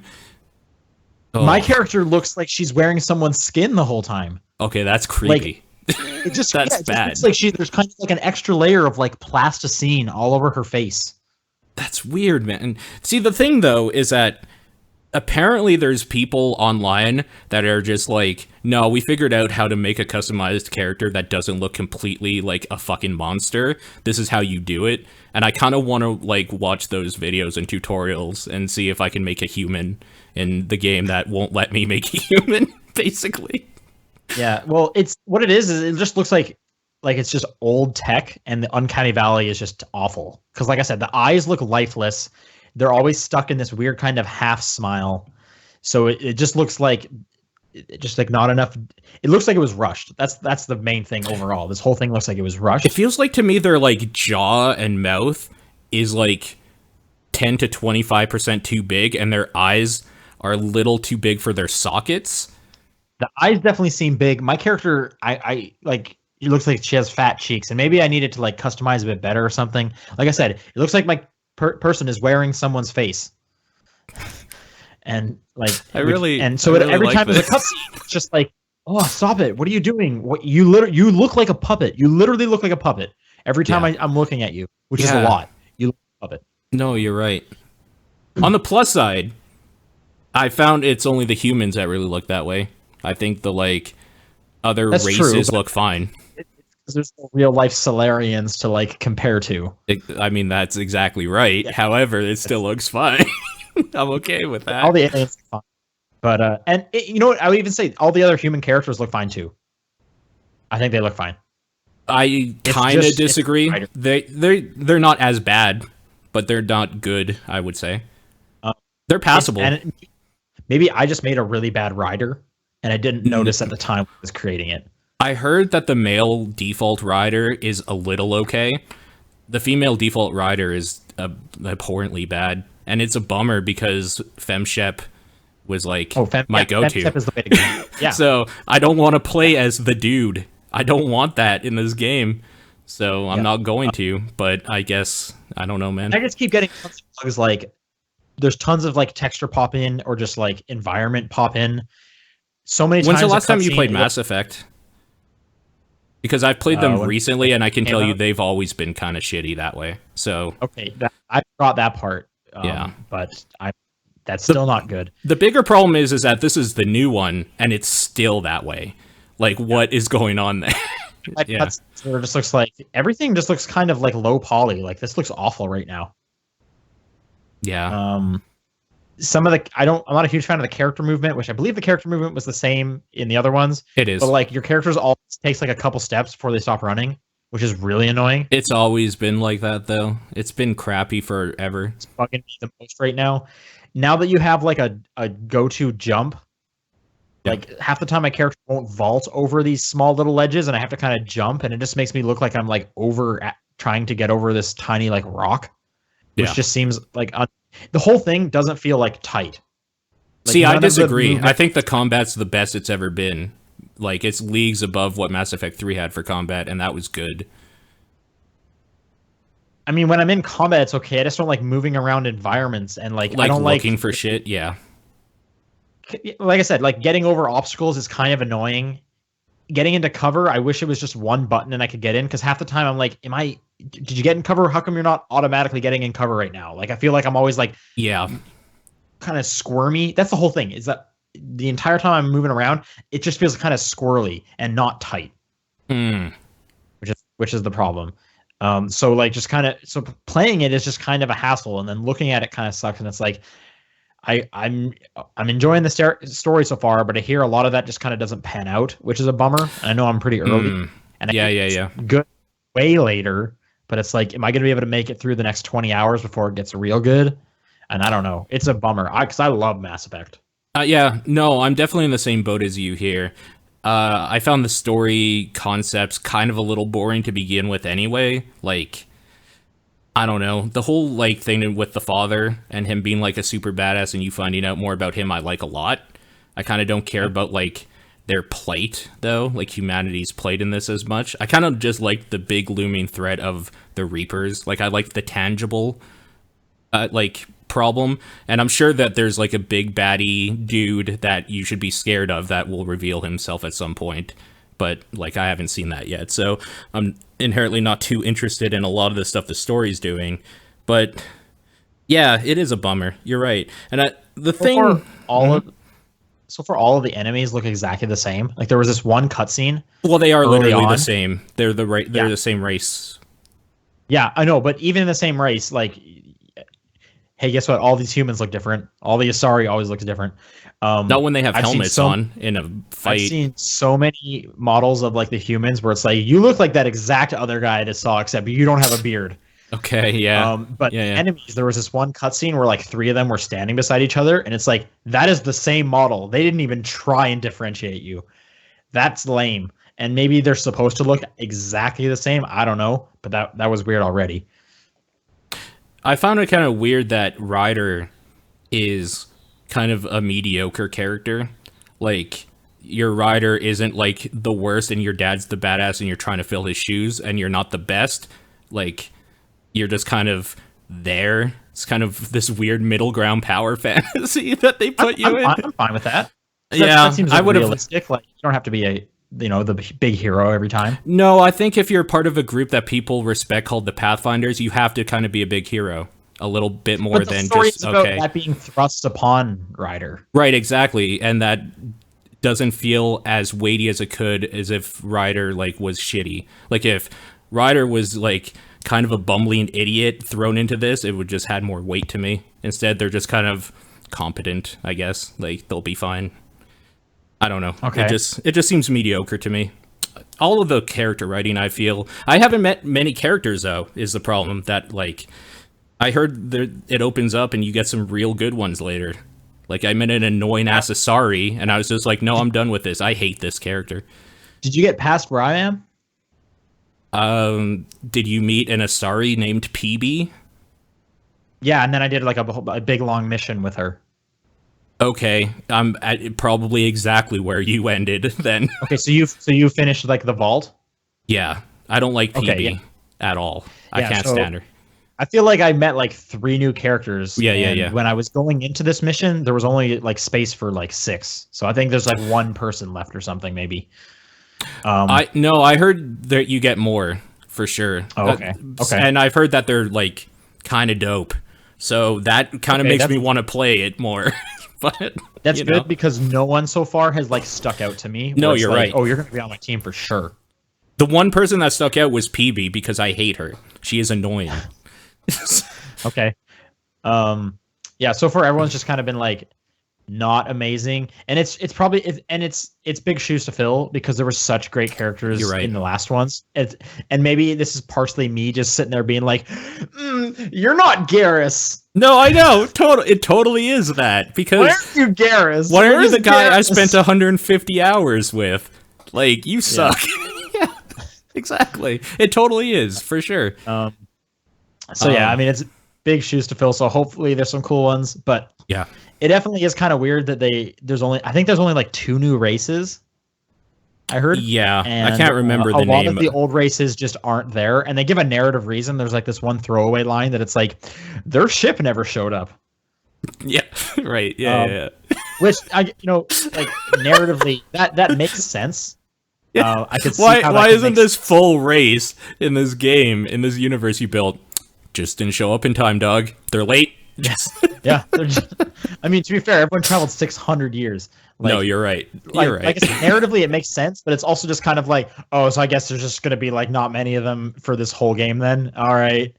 My Oh, character looks like she's wearing someone's skin the whole time. okay, that's creepy. It just That's yeah, it just bad. looks like there's kind of like an extra layer of like plasticine all over her face. That's weird, man. See, the thing, though, is that apparently there's people online that are just like, no, we figured out how to make a customized character that doesn't look completely like a fucking monster. This is how you do it. And I kind of want to like watch those videos and tutorials and see if I can make a human in the game that won't let me make a human, basically. Yeah, well, it's what it is it just looks like it's just old tech, and the uncanny valley is just awful. Because, like I said, the eyes look lifeless. They're always stuck in this weird kind of half smile. So it just looks like not enough. It looks like it was rushed. That's the main thing overall. This whole thing looks like it was rushed. It feels like to me their like jaw and mouth is like 10 to 25% too big, and their eyes are a little too big for their sockets. The eyes definitely seem big. My character, I like. It looks like she has fat cheeks, and maybe I needed to like customize a bit better or something. Like I said, it looks like my person is wearing someone's face, and like every like time there's a this. cutscene, it's just like, oh, stop it! What are you doing? What you look like a puppet. You literally look like a puppet every time I'm looking at you, which is a Yeah. lot. You look like a puppet. No, you're right. On the plus side, I found it's only the humans that really look that way. I think the like other That's true, races but- look fine. There's no real life Solarians to like compare to. I mean, that's exactly right. Yeah. However, it still looks fine. I'm okay with that. All the aliens look fine. But you know what? I would even say all the other human characters look fine too. I think they look fine. I It's kind of just- disagree. it's They're not as bad, but they're not good, I would say. They're passable. Maybe I just made a really bad rider, and I didn't notice at the time when I was creating it. I heard that the male default rider is a little okay. The female default rider is abhorrently bad, and it's a bummer because FemShep was like my go-to. Femstep is the way to go. Yeah. So I don't want to play as the dude. I don't want that in this game. So I'm not going to, but I guess, I don't know, man. I just keep getting tons of bugs, like there's tons of like texture pop in or just like environment pop in. So many times. When's the last time you cutscene- played Mass Effect? Because I've played them when- recently, and I can tell came you out? they've always been kind of shitty that way. So Okay, I forgot that part. Yeah. But that's still not good. the bigger problem is that this is the new one, and it's still that way. Like, what is going on there? Like, Yeah. that's sort of just looks like everything just looks kind of like low poly. Like this looks awful right now. Yeah. Some of the I'm not a huge fan of the character movement, which I believe the character movement was the same in the other ones. It is. But like your characters always takes like a couple steps before they stop running, which is really annoying. It's always been like that, though. It's been crappy forever. It's bugging me the most right now. Now that you have like a go-to jump, like half the time my character won't vault over these small little ledges, and I have to kind of jump, and it just makes me look like I'm like trying to get over this tiny like rock, which Yeah. just seems like the whole thing doesn't feel like tight. Like, See, I none of the disagree. movement- I think the combat's the best it's ever been. Like, it's leagues above what Mass Effect 3 had for combat, and that was good. I mean, when I'm in combat, it's okay. I just don't like moving around environments, and like I Like, don't looking for shit, yeah. like I said, like getting over obstacles is kind of annoying. Getting into cover, I wish it was just one button and I could get in, because half the time I'm like, did you get in cover? How come you're not automatically getting in cover right now? Like I feel like I'm always like Yeah. kind of squirmy. That's the whole thing, is that the entire time I'm moving around, it just feels kind of squirrely and not tight, Hmm. which is the problem. So like just kind of playing it is just kind of a hassle, and then looking at it kind of sucks. And it's like I'm enjoying the story so far, but I hear a lot of that just kind of doesn't pan out, which is a bummer. And I know I'm pretty early, and Yeah. good way later. But it's like, am I going to be able to make it through the next 20 hours before it gets real good? And I don't know. It's a bummer, because I love Mass Effect. Yeah, no, I'm definitely in the same boat as you here. I found the story concepts kind of a little boring to begin with anyway. Like, I don't know. The whole, like, thing with the father and him being, like, a super badass and you finding out more about him, I like a lot. I kind of don't care about, like, their plight, though. Like, humanity's plight in this as much. I kind of just like the big looming threat of the Reapers. Like, I like the tangible, like, problem, and I'm sure that there's like a big baddie dude that you should be scared of that will reveal himself at some point, but like I haven't seen that yet, so I'm inherently not too interested in a lot of the stuff the story's doing. But yeah, it is a bummer, you're right. And the thing so far all of the enemies look exactly the same. Like there was this one cutscene. Well, they are literally on. The same. They're the same race. Yeah, I know, but even in the same race, like, hey, guess what? All these humans look different. All the Asari always looks different. Not when they have helmets on in a fight. I've seen so many models of like the humans where it's like, you look like that exact other guy I just saw, except you don't have a beard. Okay, yeah. But enemies, there was this one cutscene where like 3 of them were standing beside each other, and it's like, that is the same model. They didn't even try and differentiate you. That's lame. And maybe they're supposed to look exactly the same. I don't know, but that was weird already. I found it kind of weird that Ryder is kind of a mediocre character. Like, your Ryder isn't like the worst and your dad's the badass and you're trying to fill his shoes and you're not the best. Like, you're just kind of there. It's kind of this weird middle ground power fantasy that they put you in. I'm fine with that. That seems like realistic. Like, you don't have to be the big hero every time. No, I think if you're part of a group that people respect called the Pathfinders, you have to kind of be a big hero a little bit more than just okay. That being thrust upon Ryder. Right, exactly, and that doesn't feel as weighty as it could as if Ryder like was shitty. Like if Ryder was like kind of a bumbling idiot thrown into this, it would just had more weight to me. Instead, they're just kind of competent, I guess. Like they'll be fine. I don't know. Okay. It just seems mediocre to me. All of the character writing, I feel. I haven't met many characters, though, is the problem. That, like, I heard it opens up and you get some real good ones later. Like, I met an annoying-ass Asari, and I was just like, no, I'm done with this. I hate this character. Did you get past where I am? Did you meet an Asari named PB? Yeah, and then I did, like, a big, long mission with her. Okay, I'm at probably exactly where you ended then. Okay, so you finished like the vault? Yeah, I don't like PB at all. I can't stand her. I feel like I met like 3 new characters. Yeah. When I was going into this mission, there was only like space for like 6. So I think there's like 1 person left or something maybe. I heard that you get more for sure. Oh, okay. And I've heard that they're like kind of dope. So that kind of makes me want to play it more. But that's good because no one so far has like stuck out to me. No, you're right. Oh, you're going to be on my team for sure. The one person that stuck out was PB because I hate her. She is annoying. Okay. Yeah, so far everyone's just kind of been like not amazing, and it's probably it's big shoes to fill because there were such great characters in the last ones. And maybe this is partially me just sitting there being like, you're not Garrus. No, I know. It totally is that because why aren't you Garrus? Why aren't you the guy I spent 150 hours with? Like, you suck. Yeah, exactly. It totally is for sure. So yeah, I mean it's big shoes to fill. So hopefully there's some cool ones, but yeah. It definitely is kind of weird that there's only like 2 new races. I heard. Yeah, and I can't remember the name. A lot of the old races just aren't there, and they give a narrative reason. There's like this one throwaway line that it's like their ship never showed up. Yeah, right. Yeah. Which like narratively that makes sense. Yeah. I could see why isn't this full race in this game in this universe you built just didn't show up in time, dog? They're late. Yes. Yeah. I mean, to be fair, everyone traveled 600 years. Like, no, you're right. You're right. I guess narratively it makes sense, but it's also just kind of like, oh, so I guess there's just going to be like not many of them for this whole game then. All right.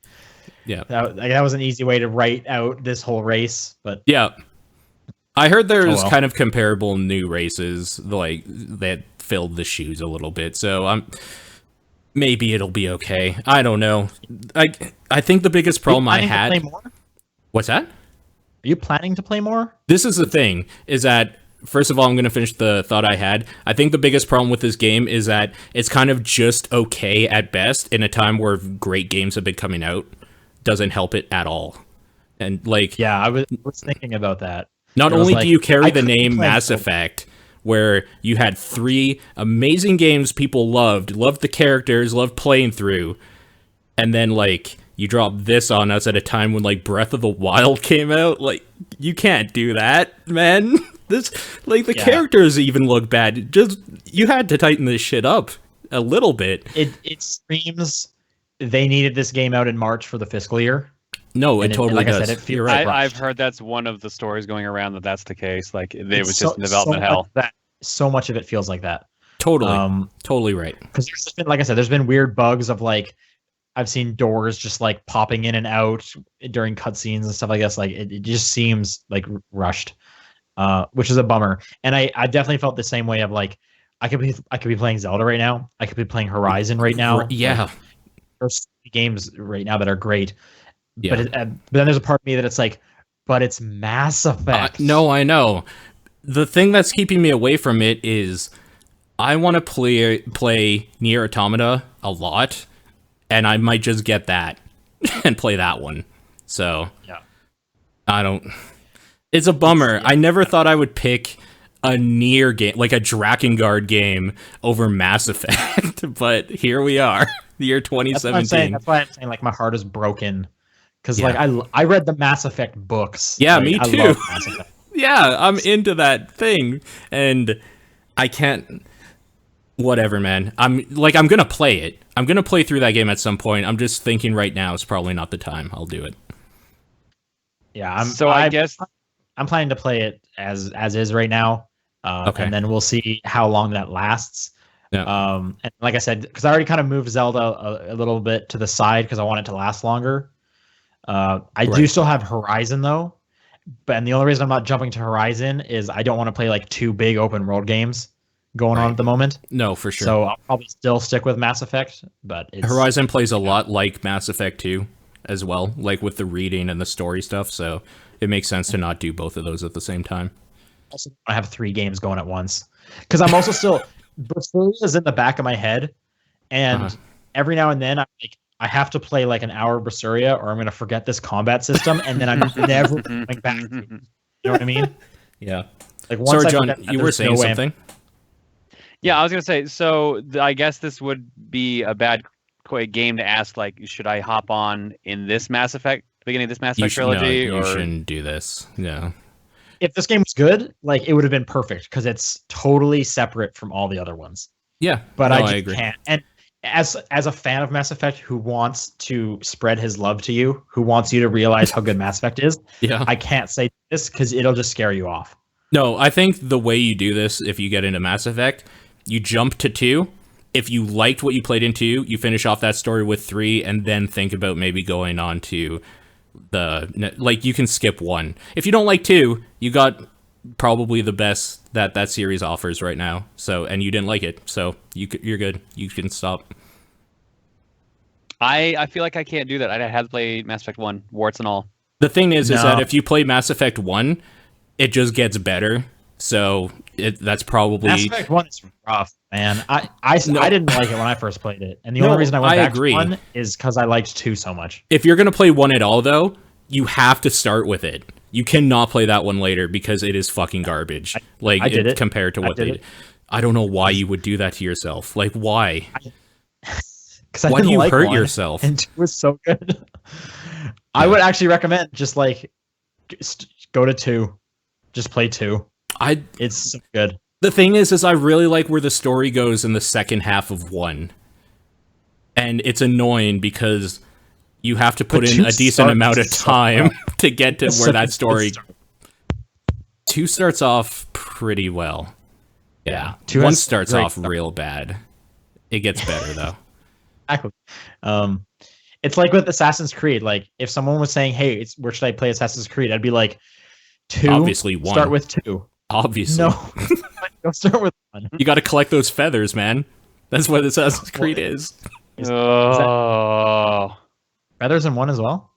Yeah. That was an easy way to write out this whole race, but yeah. I heard there's kind of comparable new races like that filled the shoes a little bit. So maybe it'll be okay. I don't know. I think the biggest problem I had. To play more? What's that? Are you planning to play more? This is the thing, is that first of all, I'm going to finish the thought I had. I think the biggest problem with this game is that it's kind of just okay at best in a time where great games have been coming out. Doesn't help it at all. And like, Yeah, I was thinking about that. not It was only like, do you carry I the couldn't name play Mass Zelda. Effect, where you had 3 amazing games people loved the characters, loved playing through, and then like you drop this on us at a time when like Breath of the Wild came out. Like, you can't do that, man. This, like, the Yeah. characters even look bad. Just, you had to tighten this shit up a little bit. It screams they needed this game out in March for the fiscal year. No, it And totally like I does. said, it feels You're right. like I've heard that's one of the stories going around that's the case. Like it It's was just in development hell. So much of it feels like that. Totally. Totally right. Because there's just been, like I said, there's been weird bugs of like I've seen doors just like popping in and out during cutscenes and stuff like this. Like it just seems like rushed, which is a bummer. And I definitely felt the same way of like I could be playing Zelda right now. I could be playing Horizon right now. Yeah. Like, there's games right now that are great. Yeah. But then there's a part of me that it's like, but it's Mass Effect. No, I know. The thing that's keeping me away from it is I want to play Nier Automata a lot, and I might just get that and play that one. So, Yeah. I don't... It's a bummer. I never thought I would pick a Nier game, like a Drakengard game, over Mass Effect, but here we are, the year That's what I'm 2017. saying. That's why I'm saying like my heart is broken. Because Yeah. like I read the Mass Effect books. Yeah, Like, me I too. love Mass Effect. Yeah, I'm into that thing, and I can't... Whatever, man. I'm gonna play it. I'm gonna play through that game at some point. I'm just thinking right now is probably not the time. I'll do it. Yeah, I guess I'm planning to play it as is right now. Okay. And then we'll see how long that lasts. Yeah. And like I said, because I already kind of moved Zelda a little bit to the side because I want it to last longer. I do Right. still have Horizon though, and the only reason I'm not jumping to Horizon is I don't want to play like 2 big open world games going on Right. at the moment. No, for sure. So I'll probably still stick with Mass Effect, but it's, Horizon plays a lot like Mass Effect 2 as well, like with the reading and the story stuff, so it makes sense to not do both of those at the same time. also I have 3 games going at once because I'm also still Berseria is in the back of my head, and Uh-huh. every now and then I have to play like an hour of Berseria or I'm gonna forget this combat system, and then I'm never coming back. You know what I mean? Yeah. Like once Sorry, I John, forget that, you were there's saying no way I'm- something? Yeah, I was gonna say. So I guess this would be a bad game to ask. Like, should I hop on in this Mass Effect, beginning of this Mass Effect trilogy, you or shouldn't do this. Yeah. If this game was good, like it would have been perfect because it's totally separate from all the other ones. Yeah, But no, I just agree. can't. And as a fan of Mass Effect who wants to spread his love to you, who wants you to realize how good Mass Effect is, Yeah. I can't say this because it'll just scare you off. No, I think the way you do this, if you get into Mass Effect, you jump to 2. If you liked what you played in 2, you finish off that story with 3, and then think about maybe going on to like, you can skip 1. If you don't like 2, you got probably the best that series offers right now. So, and you didn't like it, so you're good. You can stop. I feel like I can't do that. I'd have to play Mass Effect 1, warts and all. The thing is No. that if you play Mass Effect 1, it just gets better. So that's probably... Mass Effect 1 is rough, man. I didn't like it when I first played it. And the No, only reason I went I back agree. to 1 is because I liked 2 so much. If you're going to play 1 at all, though, you have to start with it. You cannot play that one later because it is fucking garbage. Like, I did it. compared to what they did. I don't know why you would do that to yourself. Like, why? Because I Why do didn't you like hurt 1, yourself? And 2 was so good. I would actually recommend just like go to 2. Just play 2. It's so good. The thing is I really like where the story goes in the second half of 1. And it's annoying because you have to put But in 2 a decent starts amount of so time well. to get to It's where such a that good story... start. 2 starts off pretty well. Yeah. 2 1 has starts great off stuff. real bad. It gets better, though. Exactly. It's like with Assassin's Creed. Like if someone was saying, "Hey, where should I play Assassin's Creed?" I'd be like, 2. Obviously 1. Start with 2. Obviously. No, go start with 1. You got to collect those feathers, man. That's what Assassin's Creed is. Is Oh. Feathers in 1 as well.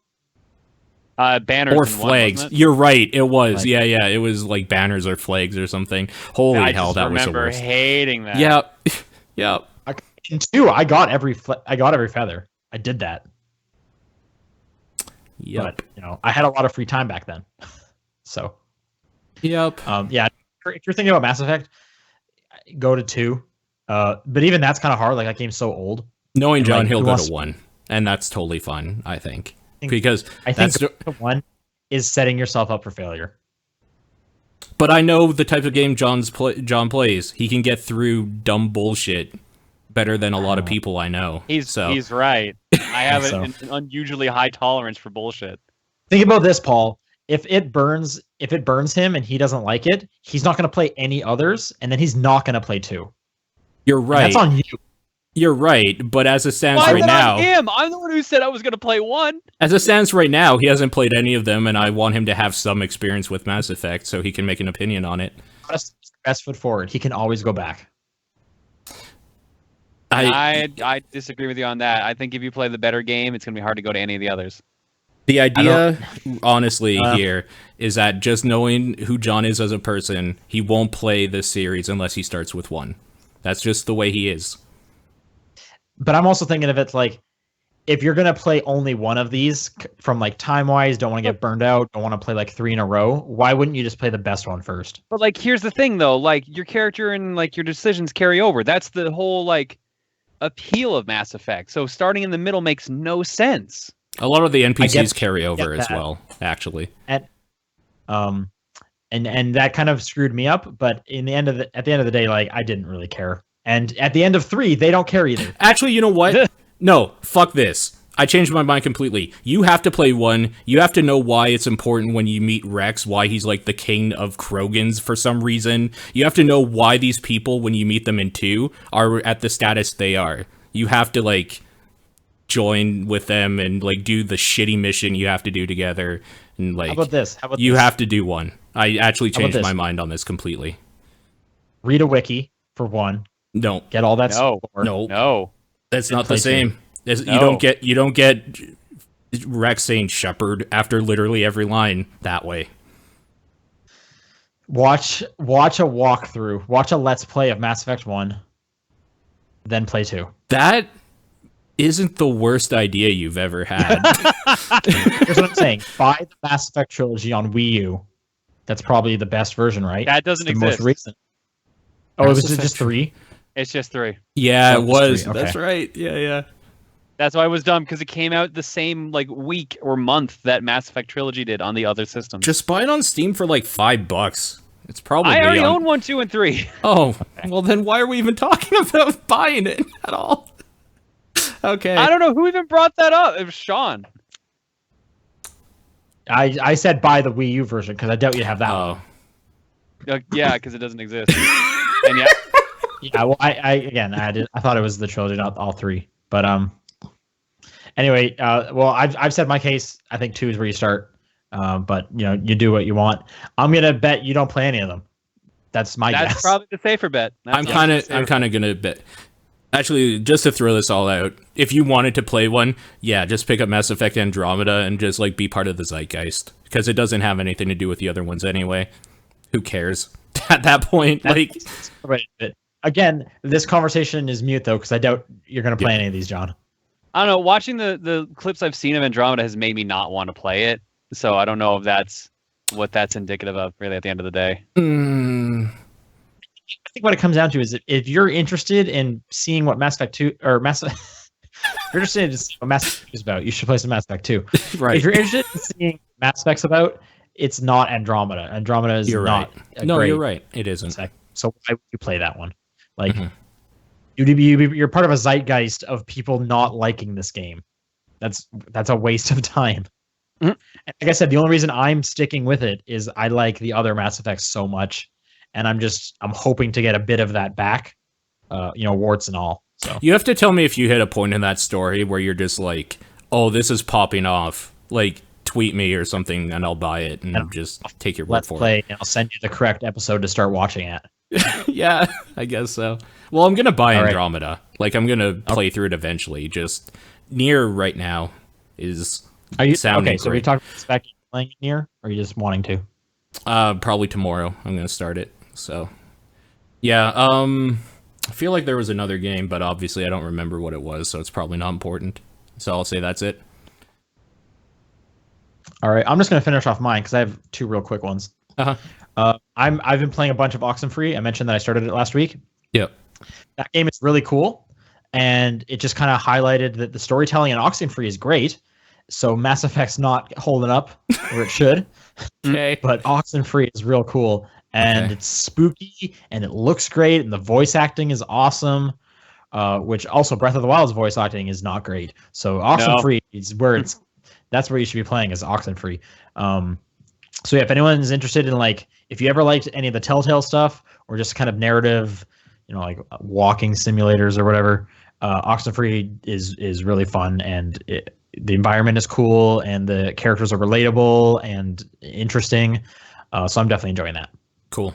Banners or in one, flags. wasn't it? You're right. It was. Like- Yeah. It was like banners or flags or something. Holy I hell, just that was the remember worst. hating that. Yeah. Yeah. In 2, I got every feather. I did that. Yep. But I had a lot of free time back then. So Yep. yeah, if you're thinking about Mass Effect, go to 2. But even that's kind of hard. Like, that game's so old. Knowing John, like, he'll who go wants- to 1, and that's totally fine. I think think- because I think that's. the 1 is setting yourself up for failure. But I know the type of game John plays. He can get through dumb bullshit better than a lot of people I know. He's so right. I have So- an unusually high tolerance for bullshit. Think about this, Paul. If it burns him and he doesn't like it, he's not going to play any others, and then he's not going to play 2. you're And right. that's on you. You're right. But as it stands Why right is it now, on him? I'm the one who said I was going to play 1. as it stands right now, he hasn't played any of them, and I want him to have some experience with Mass Effect so he can make an opinion on it. Best foot forward. He can always go back. I disagree with you on that. I think if you play the better game, it's going to be hard to go to any of the others. The idea, honestly, Uh. here is that just knowing who John is as a person, he won't play this series unless he starts with 1. That's just the way he is. But I'm also thinking of it like, if you're gonna play only one of these from like time wise, don't want to get burned out, don't want to play like 3 in a row, why wouldn't you just play the best one first? But like, here's the thing though, like your character and like your decisions carry over. That's the whole like appeal of Mass Effect. So starting in the middle makes no sense. A lot of the NPCs get- carry over as that. well, actually. And that kind of screwed me up. But at the end of the day, like, I didn't really care. And at the end of 3, they don't care either. Actually, you know what? No, fuck this. I changed my mind completely. You have to play 1. You have to know why it's important when you meet Rex, why he's like the king of Krogans for some reason. You have to know why these people, when you meet them in 2, are at the status they are. You have to like join with them and like do the shitty mission you have to do together. And like, How about this? you have to do 1. I actually about changed this? my mind on this completely. Read a wiki for 1. No, Get all that No. support. No. that's not the play same. You No. don't get Rex saying shepherd after literally every line that way. Watch a walkthrough. Watch a let's play of Mass Effect 1. Then play 2. That isn't the worst idea you've ever had. Here's what I'm saying. Buy the Mass Effect trilogy on Wii U. That's probably the best version, right? That doesn't It's the exist. most recent. Oh, Mass was it Effect just 3? It's just 3. Yeah, Oh, it it's was. 3, okay. That's right. Yeah. That's why it was dumb, because it came out the same like week or month that Mass Effect trilogy did on the other systems. Just buy it on Steam for like $5. It's probably I already on... own 1, 2, and 3. Oh, well then why are we even talking about buying it at all? Okay. I don't know who even brought that up. It was Sean. I said buy the Wii U version because I doubt you'd have that one. Oh. Yeah, because it doesn't exist. And yeah, Yeah, well, I thought it was the trilogy, not all 3. But anyway, well, I've said my case. I think 2 is where you start. But you do what you want. I'm gonna bet you don't play any of them. That's my that's guess. probably the safer bet. I'm kind of gonna bet. Actually, just to throw this all out, if you wanted to play one, yeah, just pick up Mass Effect Andromeda and just like be part of the zeitgeist because it doesn't have anything to do with the other ones anyway. Who cares at that point? Like, Right. But again, this conversation is mute though because I doubt you're gonna play any of these, John. I don't know. Watching the clips I've seen of Andromeda has made me not want to play it. So I don't know if that's what that's indicative of. Really, at the end of the day. I think what it comes down to is if you're interested in seeing what Mass Effect 2 or Mass if you're interested in seeing what Mass Effect is about, you should play some Mass Effect 2. right? If you're interested in seeing Mass Effect's about, it's not Andromeda. Andromeda is You're not right. a No, great you're right. It isn't. spec. So why would you play that one? Like Mhm. you're part of a zeitgeist of people not liking this game. That's a waste of time. Mhm. And like I said, the only reason I'm sticking with it is I like the other Mass Effects so much, and I'm hoping to get a bit of that back, warts and all. So You have to tell me if you hit a point in that story where you're just like, "Oh, this is popping off." Like, tweet me or something, and I'll buy it and just take your word let's for play, and I'll send you the correct episode to start watching it. it. Yeah, I guess so. Well, I'm gonna buy All right. Andromeda. Like, I'm gonna play through it eventually. Just Nier right now is Are you sounding okay? So we great. talked about spec playing near, or are you just wanting to? Probably tomorrow. I'm gonna start it. So, yeah. I feel like there was another game, but obviously I don't remember what it was, so it's probably not important. So I'll say that's it. All right, I'm just gonna finish off mine because I have two real quick ones. Uh-huh. I've been playing a bunch of Oxenfree. I mentioned that I started it last week. Yep. That game is really cool, and it just kind of highlighted that the storytelling in Oxenfree is great. So Mass Effect's not holding up where it should, Okay. but Oxenfree is real cool, and Okay. it's spooky, and it looks great, and the voice acting is awesome. Which also Breath of the Wild's voice acting is not great. So Oxenfree is where that's where you should be playing is Oxenfree. So yeah, if anyone's interested in like if you ever liked any of the Telltale stuff or just kind of narrative, like walking simulators or whatever, Oxenfree is really fun, and the environment is cool, and the characters are relatable and interesting. So I'm definitely enjoying that. Cool.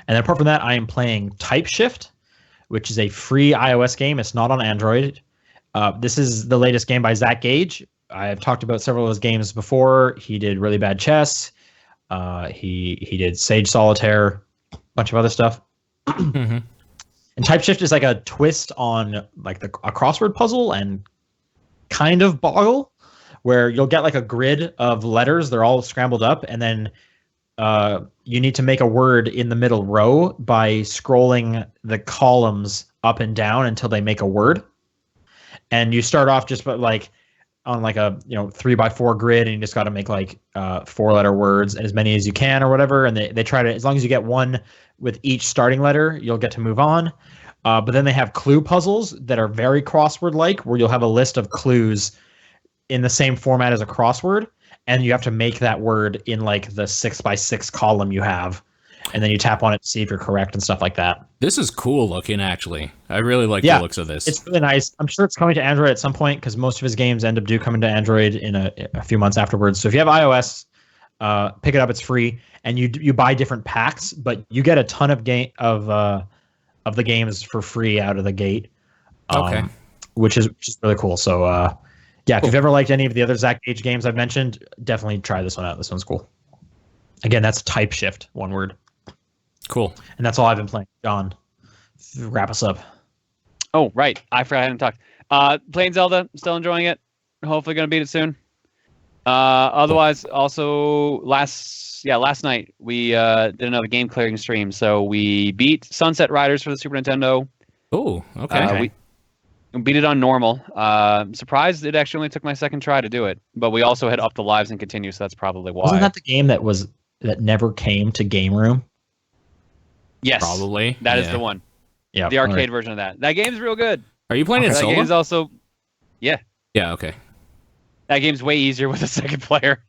And then apart from that, I am playing Typeshift, which is a free iOS game. It's not on Android. This is the latest game by Zach Gage. I've talked about several of his games before. He did Really Bad Chess. He did Sage Solitaire, a bunch of other stuff. Mm-hmm. And Typeshift is like a twist on like a crossword puzzle and kind of Boggle, where you'll get like a grid of letters. They're all scrambled up, and then you need to make a word in the middle row by scrolling the columns up and down until they make a word. And you start off just like on like a 3x4 grid, and you just got to make like 4-letter words and as many as you can or whatever. And they try to, as long as you get one with each starting letter, you'll get to move on. But then they have clue puzzles that are very crossword like, where you'll have a list of clues in the same format as a crossword, and you have to make that word in like the 6x6 column you have, and then you tap on it to see if you're correct and stuff like that. This is cool looking, actually. I really like the looks of this. It's really nice. I'm sure it's coming to Android at some point because most of his games end up coming to Android in a few months afterwards. So if you have iOS, pick it up. It's free, and you buy different packs, but you get a ton of the games for free out of the gate. Okay. Which is really cool. So yeah, if you've ever liked any of the other Zach Gage games I've mentioned, definitely try this one out. This one's cool. Again, that's Typeshift, one word. Cool. And that's all I've been playing. John, wrap us up. Oh, right. I forgot I hadn't talked. Playing Zelda, still enjoying it. Hopefully going to beat it soon. Otherwise, also last night we did another game clearing stream. So we beat Sunset Riders for the Super Nintendo. Oh, okay. We beat it on normal. Surprised it actually only took my second try to do it. But we also had upped the lives and continue, so that's probably why. Wasn't that the game that never came to Game Room? Yes, Probably. That is the one. Yeah, the arcade version of that. That game's real good. Are you playing it That solo? game's also, yeah. Yeah. Okay. That game's way easier with a second player.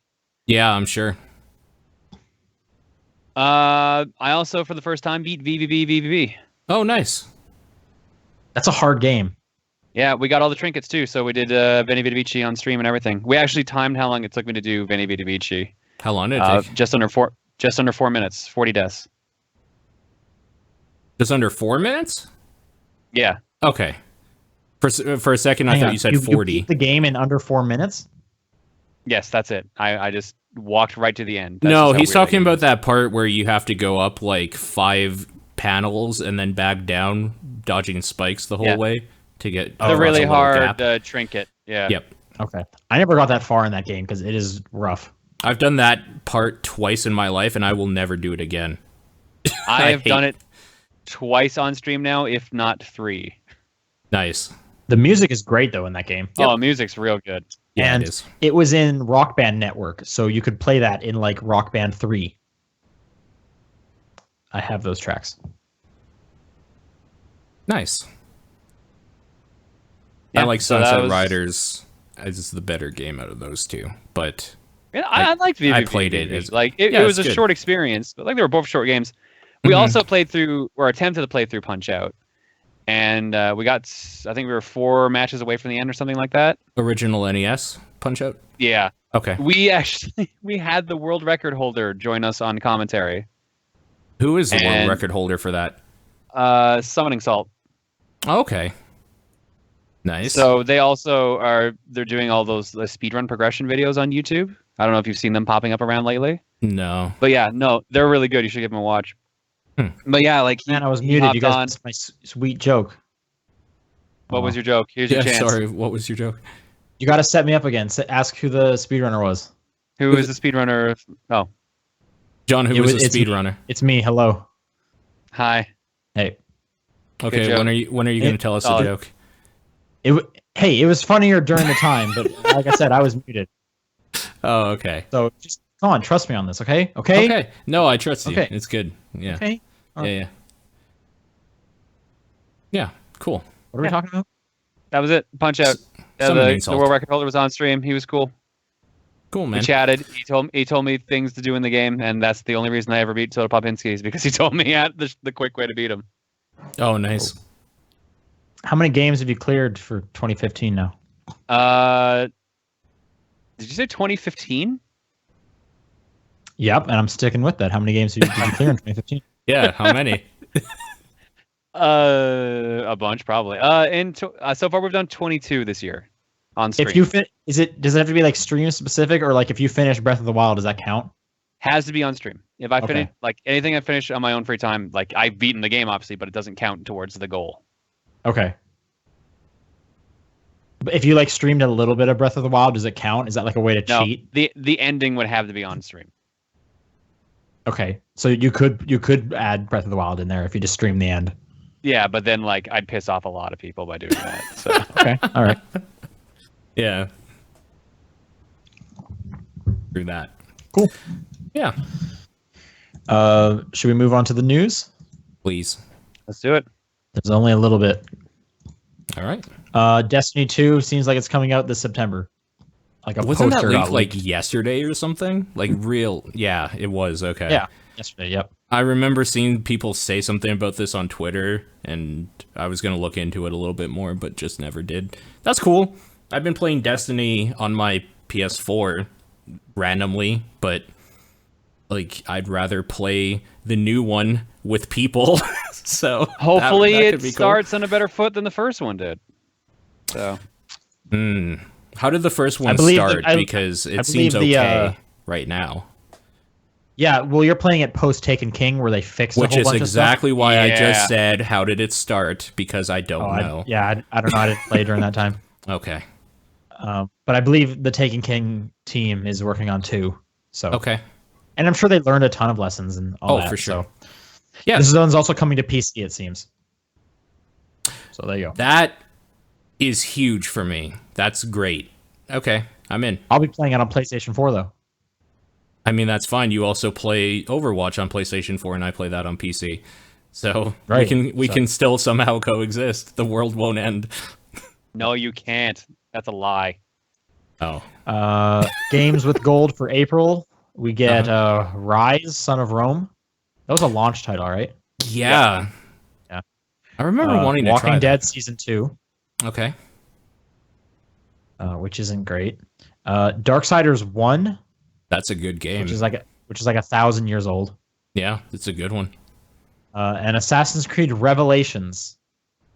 Yeah, I'm sure. I also, for the first time, beat VVVVVV. Oh, nice. That's a hard game. Yeah, we got all the trinkets too. So we did Veni Vidi Vici on stream and everything. We actually timed how long it took me to do Veni Vidi Vici. How long did it take? Just under 4 minutes, 40 deaths. Just under 4 minutes? Yeah. Okay. For a second, I thought you said 40. You beat the game in under 4 minutes? Yes, that's it. I just walked right to the end. No, he's talking about that part where you have to go up like 5 panels and then back down, dodging spikes the whole way to get the really hard trinket. Yeah. Yep. Okay. I never got that far in that game because it is rough. I've done that part twice in my life, and I will never do it again. I have done it twice on stream now, if not 3. Nice. The music is great though in that game. Oh, music's real good. Yeah, and it is. It was in Rock Band Network, so you could play that in like Rock Band 3. I have those tracks. Nice. Yeah, I like so Sunset Riders as the better game out of those two, but yeah, I liked VVVVV. I played it. It was a short experience, but like they were both short games. We also played through, or attempted to play through Punch-Out, and we got, I think we were 4 matches away from the end or something like that. Original NES Punch-Out? Yeah. Okay. We had the world record holder join us on commentary. Who is the world record holder for that? Summoning Salt. Okay. Nice. So they're doing all those speedrun progression videos on YouTube. I don't know if you've seen them popping up around lately. No. But yeah, no, they're really good. You should give them a watch. But yeah, like Man, I was he muted. hopped You guys on. missed my sweet joke. What was your joke? Here's your chance. Sorry. What was your joke? You got to set me up again. Ask who the speedrunner was. Who is the speedrunner? Oh, John, who was the it's me. speedrunner? It's me. Hello. hi. Hey. Okay, joke. when are you going to tell us a Solid. joke? It was funnier during the time, but like I said, I was muted. Oh, okay. So just come on, trust me on this, okay? Okay. Okay. No, I trust you. Okay. It's good. Yeah. Okay. All right. Yeah. Yeah. Cool. What are we talking about? That was it. Punch out. Some The insult. world record holder was on stream. He was cool. Cool, We man. chatted. He told me things to do in the game, and that's the only reason I ever beat Soda Popinski is because he told me the quick way to beat him. Oh, nice. How many games have you cleared for 2015 now? Did you say 2015? Yep, and I'm sticking with that. How many games did you clear in 2015? Yeah. How many? A bunch probably. So far we've done 22 this year on stream. If you does it have to be like stream specific, or like if you finish Breath of the Wild, does that count? Has to be on stream. If I Okay. finish like anything I finish on my own free time, like I've beaten the game obviously, but it doesn't count towards the goal. Okay. But if you like streamed a little bit of Breath of the Wild, does it count? Is that like a way to No, cheat? the ending would have to be on stream. Okay, so you could add Breath of the Wild in there if you just stream the end. Yeah, but then like I'd piss off a lot of people by doing that. So Okay, all right. Yeah. Through that. Cool. Yeah. Should we move on to the news? Please. let's do it. There's only a little bit. All right. Destiny 2 seems like it's coming out this September. Like a Wasn't that poster leaked got like leaked. yesterday or something? Like real? Yeah, it was. Okay. Yeah, yesterday. Yep. I remember seeing people say something about this on Twitter, and I was going to look into it a little bit more, but just never did. That's cool. I've been playing Destiny on my PS4 randomly, but like I'd rather play the new one with people. So Hopefully that it could be cool. starts on a better foot than the first one did. So How did the first one believe start? that- Because it I seems believe okay right now. Yeah, well, you're playing it post Taken King, where they fixed Which a whole is bunch exactly of stuff. why I Yeah. just said, how did it start? Because I don't know. I don't know. I didn't play during that time. Okay. But I believe the Taken King team is working on 2. So Okay. and I'm sure they learned a ton of lessons and all that. For sure. So. Yeah. This one's also coming to PC, it seems. So there you go. That is huge for me. That's great. Okay. I'm in. I'll be playing it on PlayStation 4 though. I mean, that's fine. You also play Overwatch on PlayStation 4, and I play that on PC. So Right. we can still somehow coexist. The world won't end. no, you can't. That's a lie. Oh. Games with gold for April. We get Rise, Son of Rome. That was a launch title, right? Yeah. Yeah. I remember wanting to try Walking that. Dead Season 2, Okay. which isn't great. Darksiders 1, That's a good game. which is like 1,000 years old. Yeah, it's a good one. And Assassin's Creed Revelations.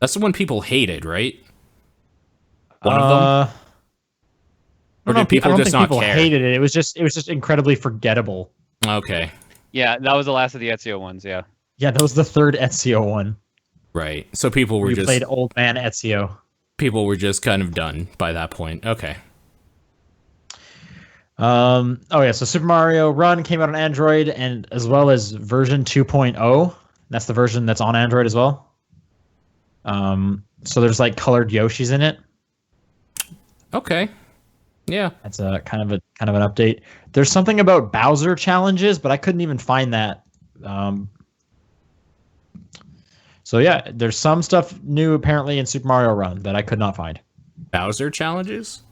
That's the one people hated, right? One of them? I Or don't know, did people I don't just think not people care? hated it. It was just incredibly forgettable. Okay. Yeah, that was the last of the Ezio ones. Yeah. Yeah, that was the third Ezio one. Right. So people were You just played Old Man Ezio. kind of done by that point. Okay. Oh yeah, so Super Mario Run came out on Android and as well as version 2.0. That's the version that's on Android as well. So there's like colored Yoshis in it. Okay. Yeah. That's a kind of an update. There's something about Bowser challenges, but I couldn't even find that. So yeah, there's some stuff new apparently in Super Mario Run that I could not find. Bowser challenges?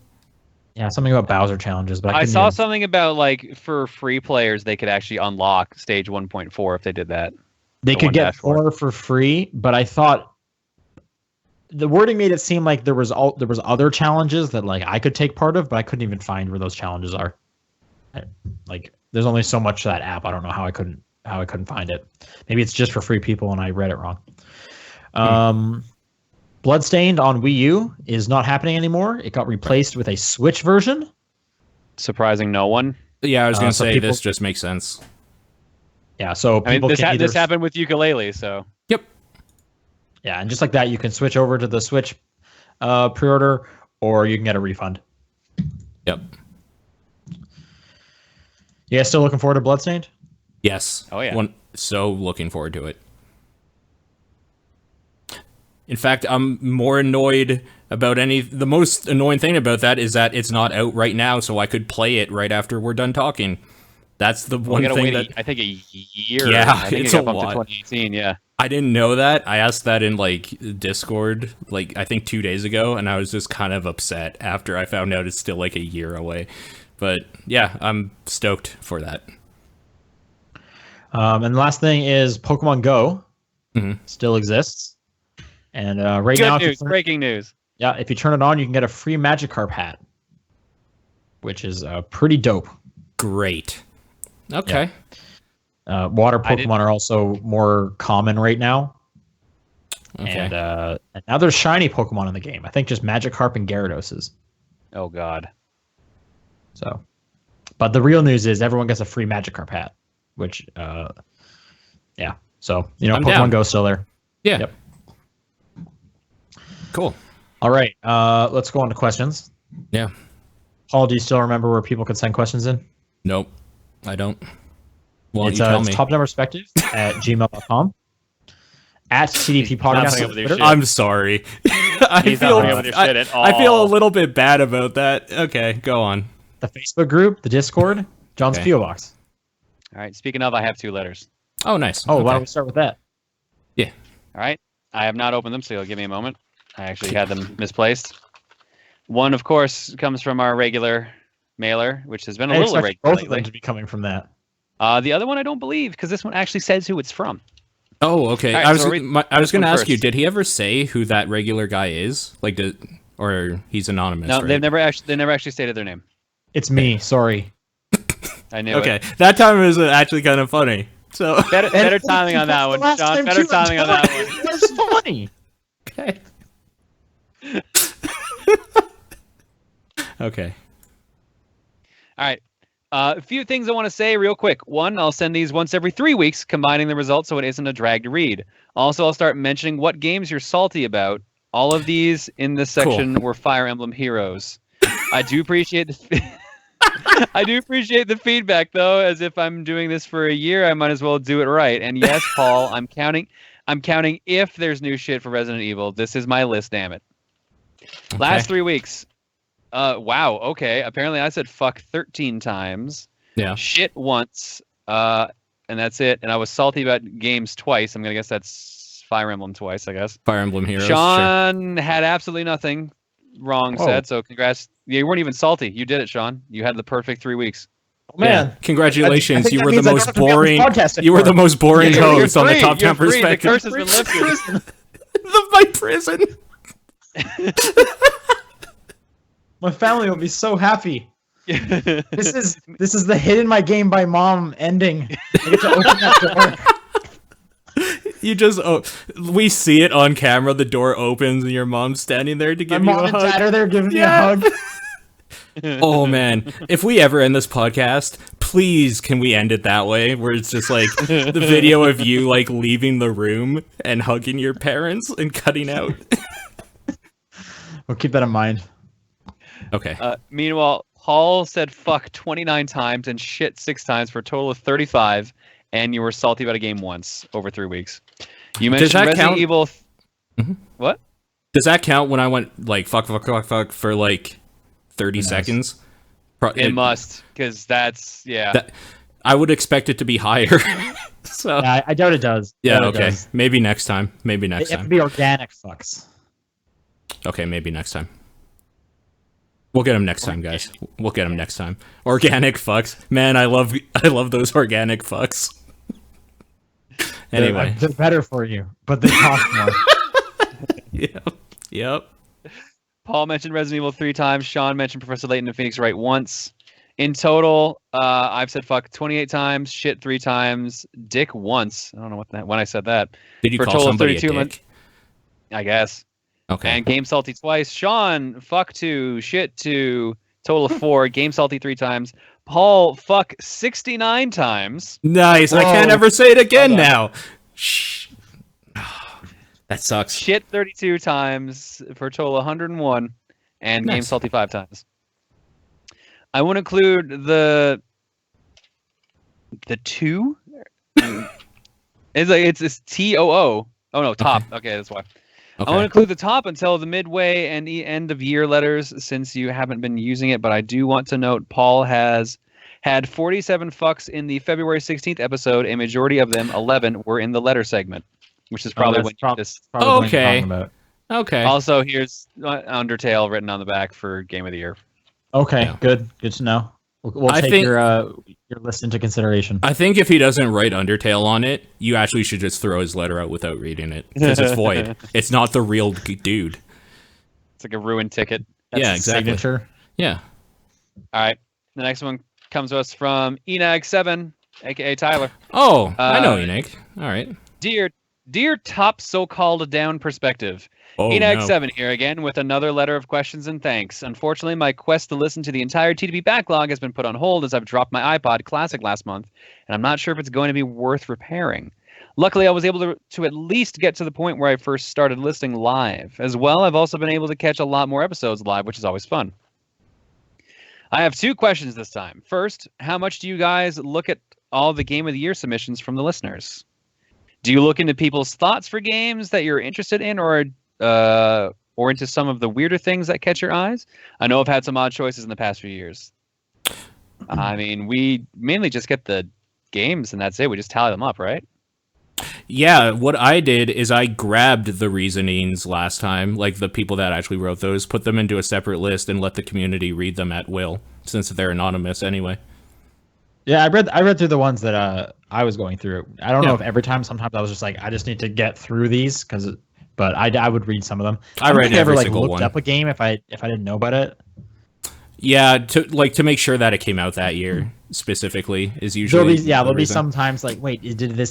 Yeah, something about Bowser challenges, but I I couldn't saw even... something about like for free players they could actually unlock stage 1.4 if they did that. They the could one get dashboard. 4 for free, but I thought the wording made it seem like there was other challenges that like I could take part of, but I couldn't even find where those challenges are. Like there's only so much to that app. I don't know how I couldn't find it. Maybe it's just for free people and I read it wrong. Bloodstained on Wii U is not happening anymore. It got replaced with a Switch version. Surprising no one. Yeah, I was going to so say people- this just makes sense. Yeah, so I mean, people can either... this happened with ukulele, so Yep. Yeah, and just like that, you can switch over to the Switch pre-order, or you can get a refund. Yep. You guys still looking forward to Bloodstained? Yes. Oh, yeah. So looking forward to it. In fact, I'm more annoyed about the most annoying thing about that is that it's not out right now, so I could play it right after we're done talking. That's the one thing that... I think a year. Yeah, I think it's it got a bumped to lot. 2018, yeah. I didn't know that. I asked that in like Discord, like I think 2 days ago, and I was just kind of upset after I found out it's still like a year away. But yeah, I'm stoked for that. And the last thing is Pokemon Go still exists. And right now, Good news, breaking news. Yeah, if you turn it on, you can get a free Magikarp hat, which is pretty dope. Great. Okay. Yeah. Water Pokemon are also more common right now. Okay. And now there's shiny Pokemon in the game. I think just Magikarp and Gyarados. Oh, God. So, but the real news is everyone gets a free Magikarp hat, which, yeah. So, I'm Pokemon down. Go's still there. Yeah. Yep. Cool. All right. Let's go on to questions. Yeah. Paul, do you still remember where people can send questions in? Nope. I don't. Why don't It's you tell me? Top Down Perspective at gmail.com. At TDP Not Podcast. putting up on with your Twitter. shit. I'm sorry. I He's not feel putting up with your shit at I feel a all. little bit bad about that. Okay, go on. The Facebook group, the Discord, John's Okay. PO Box. All right, speaking of, I have 2 letters. Oh, nice. Oh, okay. why don't we start with that? All right, I have not opened them, so you'll give me a moment. I actually had them misplaced. One, of course, comes from our regular mailer, which has been a I little expect irregular both of them lately. to be coming from that. The other one I don't believe, because this one actually says who it's from. Oh, okay. All right, I was so I was this going to one ask you, first. did he ever say who that regular guy is? Like, or he's anonymous? No, right? they never actually stated their name. It's me. Sorry. I knew Okay, it. that time was actually kind of funny. So Better timing on that one, Sean. Better timing on that one. That's funny. okay. Okay. All right. A few things I want to say real quick. One, I'll send these once every 3 weeks, combining the results so it isn't a drag to read. Also, I'll start mentioning what games you're salty about. All of these in this section were Fire Emblem Heroes. I do appreciate the feedback, though. As if I'm doing this for a year, I might as well do it right. And yes, Paul, I'm counting if there's new shit for Resident Evil. This is my list, damn it. Okay. Last 3 weeks. Wow. Okay. Apparently, I said fuck 13 times. Yeah. Shit once. And that's it. And I was salty about games twice. I'm gonna guess that's Fire Emblem twice. I guess. Fire Emblem Heroes. Sure. Sean had absolutely nothing wrong Oh. said. So congrats. Yeah, you weren't even salty. You did it, Sean. You had the perfect 3 weeks. Oh, man. Yeah. Congratulations. I think You that were the means I most don't have to be on this boring. podcast You were the anymore. most boring You're host on the free. Top You're 10 free. The perspective. curse has been lifted. My prison. My family will be so happy. This This is the hidden my game by mom ending. I get to open that door. You just we see it on camera. The door opens and your mom's standing there to My give you mom a and hug. dad are there giving Yeah. me a hug. Oh man, if we ever end this podcast, please can we end it that way, where it's just like the video of you like leaving the room and hugging your parents and cutting out. We'll keep that in mind. Okay. Meanwhile, Paul said fuck 29 times and shit 6 times for a total of 35, and you were salty about a game once over 3 weeks. You mentioned that Resident count? Evil. Mhm. What? Does that count when I went like fuck for like 30 knows? seconds? It must, because that's That- I would expect it to be higher. So Yeah, I doubt it does. yeah, Doubt it okay. does. Maybe next time. Maybe next It have to time. be organic fucks. Okay, maybe next time. We'll get them next time, guys. We'll get them next time. Organic fucks, man. I love those organic fucks. Anyway, They're better for you, but they cost more. yep. Paul mentioned Resident Evil 3 times. Sean mentioned Professor Layton and Phoenix Wright once. In total, I've said fuck 28 times, shit 3 times, dick once. I don't know when I said that. Did you For a call total of somebody a 32 dick? I guess. Okay. And Game Salty twice. Sean, fuck 2, shit 2, total of 4. Game Salty 3 times. Paul, fuck 69 times. Nice. Whoa. I can't ever say it again Hold on. now. Shh. That sucks. Shit 32 times for a total of 101. And Game Nice. Salty 5 times. I won't include the 2. It's TOO. Oh no, top. Okay, that's why. Okay. I won't include the top until the midway and the end of year letters since you haven't been using it, but I do want to note Paul has had 47 fucks in the February 16th episode. A majority of them, 11, were in the letter segment, which is probably when you just... Probably what you're Okay. talking about. Okay. Also, here's Undertale written on the back for Game of the Year. Okay, Yeah. good to know. We'll I take think- your list into consideration. I think if he doesn't write Undertale on it, you actually should just throw his letter out without reading it because it's void. It's not the real dude. It's like a ruined ticket. Yeah, exactly. Signature. Yeah. All right. The next one comes to us from Enag7, aka Tyler. Oh, I know Uh, you, Nick. All right. Dear top so-called down perspective. Oh, Enag7 here again with another letter of questions and thanks. Unfortunately, my quest to listen to the entire TDP backlog has been put on hold as I've dropped my iPod Classic last month, and I'm not sure if it's going to be worth repairing. Luckily, I was able to at least get to the point where I first started listening live. As well, I've also been able to catch a lot more episodes live, which is always fun. I have 2 questions this time. First, how much do you guys look at all the Game of the Year submissions from the listeners? Do you look into people's thoughts for games that you're interested in, or into some of the weirder things that catch your eyes? I know I've had some odd choices in the past few years. I mean, we mainly just get the games and that's it. We just tally them up, right? Yeah, what I did is I grabbed the reasonings last time, like the people that actually wrote those, put them into a separate list, and let the community read them at will, since they're anonymous anyway. Yeah, I read through the ones that I was going through. I don't know Yeah. if every time. Sometimes I was just like, I just need to get through these but I would read some of them. I read never every like single looked one. up a game if I didn't know about it. Yeah, to make sure that it came out that year specifically is usually There'll the be reason. sometimes like, wait, does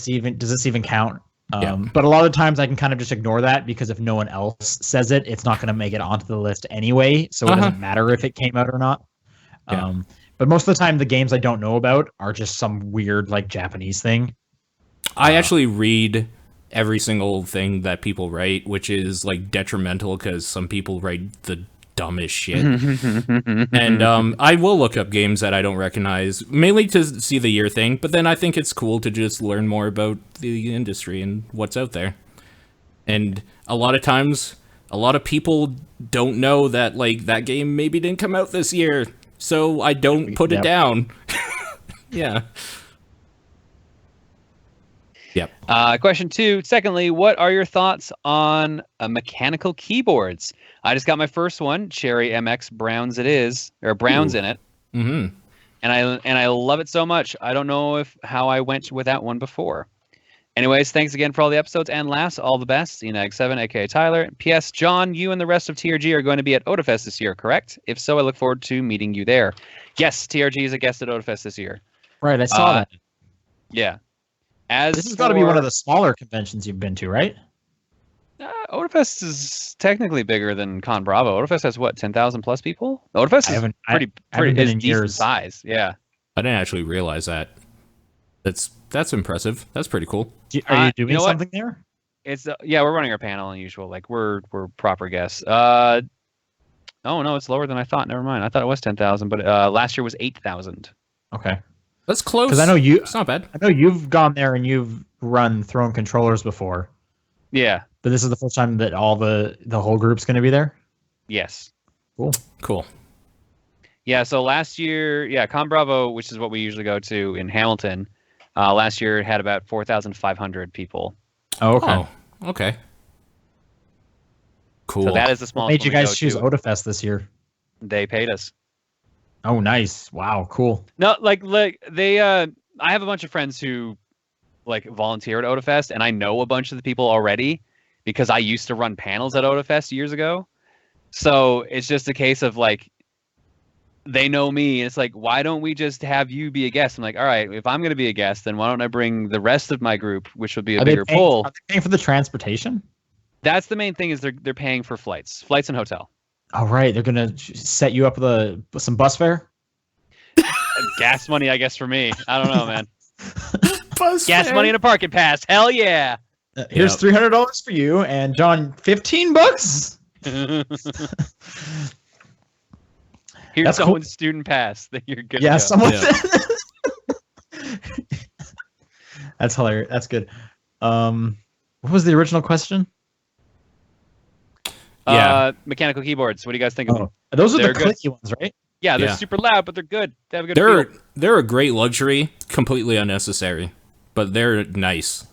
this even count? Yeah. But a lot of times I can kind of just ignore that because if no one else says it, it's not going to make it onto the list anyway. So it doesn't matter if it came out or not. Yeah. But most of the time, the games I don't know about are just some weird like Japanese thing. I actually read every single thing that people write, which is like detrimental because some people write the dumbest shit. And I will look up games that I don't recognize, mainly to see the year thing, but then I think it's cool to just learn more about the industry and what's out there. And a lot of times, a lot of people don't know that like that game maybe didn't come out this year, so I don't put it Yep. down. Yeah. Yep. Question 2. Secondly, what are your thoughts on mechanical keyboards? I just got my first one, Cherry MX Browns in it. Mm-hmm. And I love it so much. I don't know how I went without one before. Anyways, thanks again for all the episodes, and last, all the best. Enag7, aka Tyler. P.S. John, you and the rest of TRG are going to be at Otafest this year, correct? If so, I look forward to meeting you there. Yes, TRG is a guest at Otafest this year. Right, I saw that. Yeah. As This has got to be one of the smaller conventions you've been to, right? Otafest is technically bigger than Con Bravo. Otafest has what, 10,000 plus people? Otafest is I pretty haven't been is in decent years. size. Yeah. I didn't actually realize that. That's impressive. That's pretty cool. Are you doing you know what? something there? It's we're running our panel and usual. Like we're proper guests. Oh no, it's lower than I thought. Never mind. I thought it was 10,000, but last year was 8,000. Okay. That's close. Because I know It's not bad. you've gone there and you've run thrown controllers before, Yeah. but this is the first time that the whole group's going to be there. Yes. Cool. Yeah. So last year, Con Bravo, which is what we usually go to in Hamilton, last year it had about 4,500 people. Oh, okay. Oh, okay. Cool. So that is the smallest. What made you one we guys go choose to. Otafest this year? They paid us. Oh, nice. Wow, cool. No, like they. I have a bunch of friends who like volunteer at Otafest, and I know a bunch of the people already because I used to run panels at Otafest years ago. So it's just a case of like they know me, and it's like, why don't we just have you be a guest? I'm like, all right, if I'm going to be a guest, then why don't I bring the rest of my group, which would be a bigger pool? Are they paying for the transportation? That's the main thing is they're paying for flights and hotel. All right, they're gonna set you up with some bus fare. Gas money, I guess, for me. I don't know, man. Bus Gas fare? money and a parking pass. Hell yeah. Here's $300 for you, and John, $15. Here's That's someone's student pass that you're good. Yeah, to go. someone. That's hilarious. That's good. What was the original question? Mechanical keyboards. What do you guys think of them? Those are They're the good. clicky ones, right? Yeah, they're Yeah. super loud, but they're good. They have a good feel. They're a great luxury, completely unnecessary, but they're nice.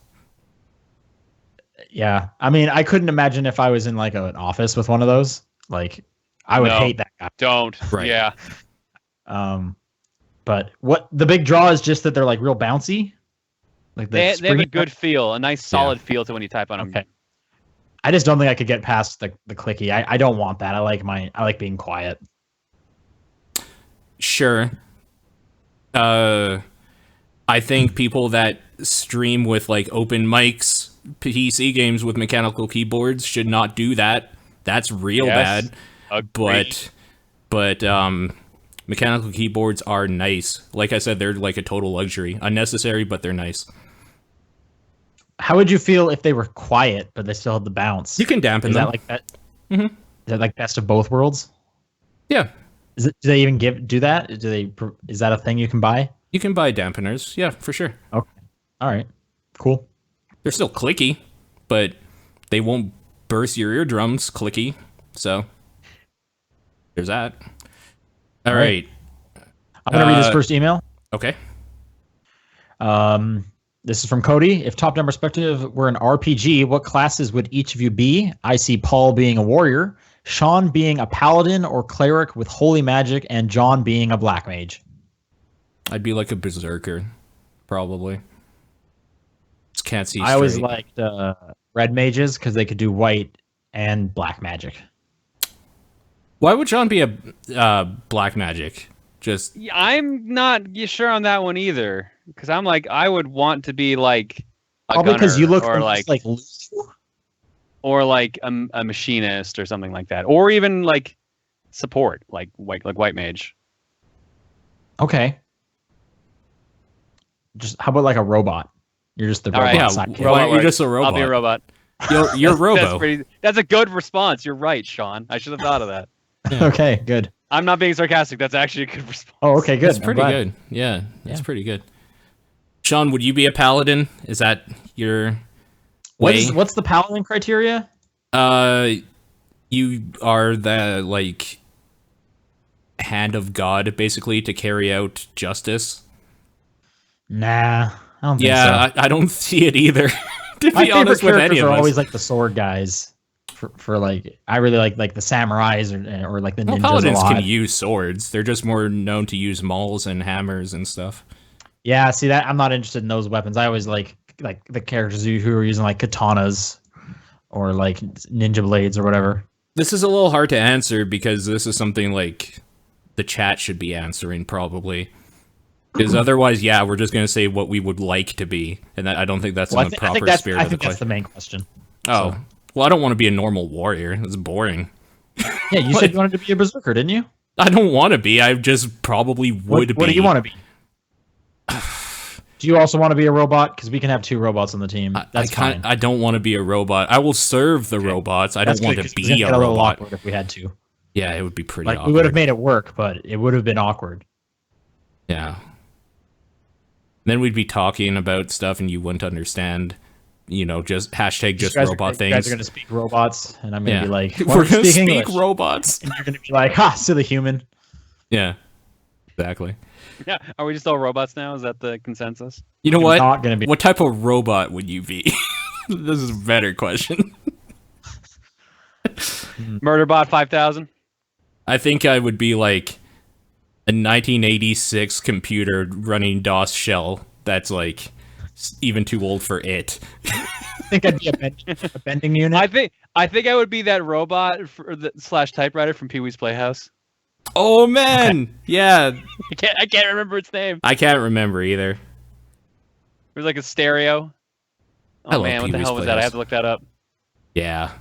Yeah, I mean, I couldn't imagine if I was in like an office with one of those. Like, I would No. hate that guy. Don't. Right. Yeah. But what the big draw is just that they're like real bouncy. Like They have a springy- good feel, a nice solid feel to when you type on them. Okay. I just don't think I could get past the clicky. I don't want that. I like being quiet. Sure. I think people that stream with like open mics, PC games with mechanical keyboards should not do that. That's real Yes. bad. Agreed. But mechanical keyboards are nice. Like I said, they're like a total luxury. Unnecessary, but they're nice. How would you feel if they were quiet but they still had the bounce? You can dampen Is them. that like that? Mhm. Is that like best of both worlds? Yeah. Do they even do that? Is that a thing you can buy? You can buy dampeners. Yeah, for sure. Okay. All right. Cool. They're still clicky, but they won't burst your eardrums clicky. So there's that. All right. I'm gonna read his first email. Okay. This is from Cody. If top-down perspective were an RPG, what classes would each of you be? I see Paul being a warrior, Sean being a paladin or cleric with holy magic, and John being a black mage. I'd be like a berserker, probably. Just can't see straight. I always liked red mages because they could do white and black magic. Why would John be a black magic? Just Yeah, I'm not sure on that one either, because I'm like, I would want to be like a Probably because you gunner look or almost like Lucy. or like a machinist or something like that, or even like support, like white mage. Okay. Just how about like a robot? You're just the All right. robot yeah. sidekick. Why aren't you works. just a robot? I'll be a robot. You're Robo. That's a good response. You're right, Sean. I should have thought of that. Yeah. Okay, good. I'm not being sarcastic. That's actually a good response. Oh, okay, good. That's I'm pretty glad. good. Yeah, that's Yeah. pretty good. Sean, would you be a paladin? Is that your way? What's the paladin criteria? You are the like hand of God, basically, to carry out justice. Nah, I don't think Yeah, so. I don't see it either. To My be honest favorite with any characters of are us. always like the sword guys. For like, I really like the samurais or like the Well, ninjas paladins a lot. can use swords. They're just more known to use mauls and hammers and stuff. Yeah, see that I'm not interested in those weapons. I always like the characters who are using like katanas or like ninja blades or whatever. This is a little hard to answer because this is something like the chat should be answering probably. Because otherwise, yeah, we're just gonna say what we would like to be, and I don't think that's in the proper spirit I of the think that's question. the main question. Oh, so. well, I don't want to be a normal warrior. That's boring. Yeah, you said you wanted to be a berserker, didn't you? I don't want to be. I just probably would be. What do you want to be? Do you also want to be a robot? Because we can have two robots on the team. That's fine. I don't want to be a robot. I will serve the robots. I That's don't want good, to 'cause it's be gonna a get a little robot. awkward if we had to. Yeah, it would be pretty Like awkward. we would have made it work, but it would have been awkward. Yeah. Then we'd be talking about stuff and you wouldn't understand, you know, just hashtag just You guys robot You things. guys are gonna speak robots, and I'm gonna Yeah. be like, We're "Why going don't to you speak English?" robots. And you're gonna be like, "Ha, silly human." Yeah. Exactly. Yeah. Are we just all robots now? Is that the consensus? You know I'm what? not gonna be. What type of robot would you be? This is a better question. Murderbot 5000. I think I would be like a 1986 computer running DOS shell that's like even too old for it. I think I'd be a bending unit. I think I would be that robot slash typewriter from Pee Wee's Playhouse. Oh man, yeah. I can't remember its name. I can't remember either. It was like a stereo. I Oh love man, what the Pee-wee's hell was that? I Playhouse. have to look that up. Yeah.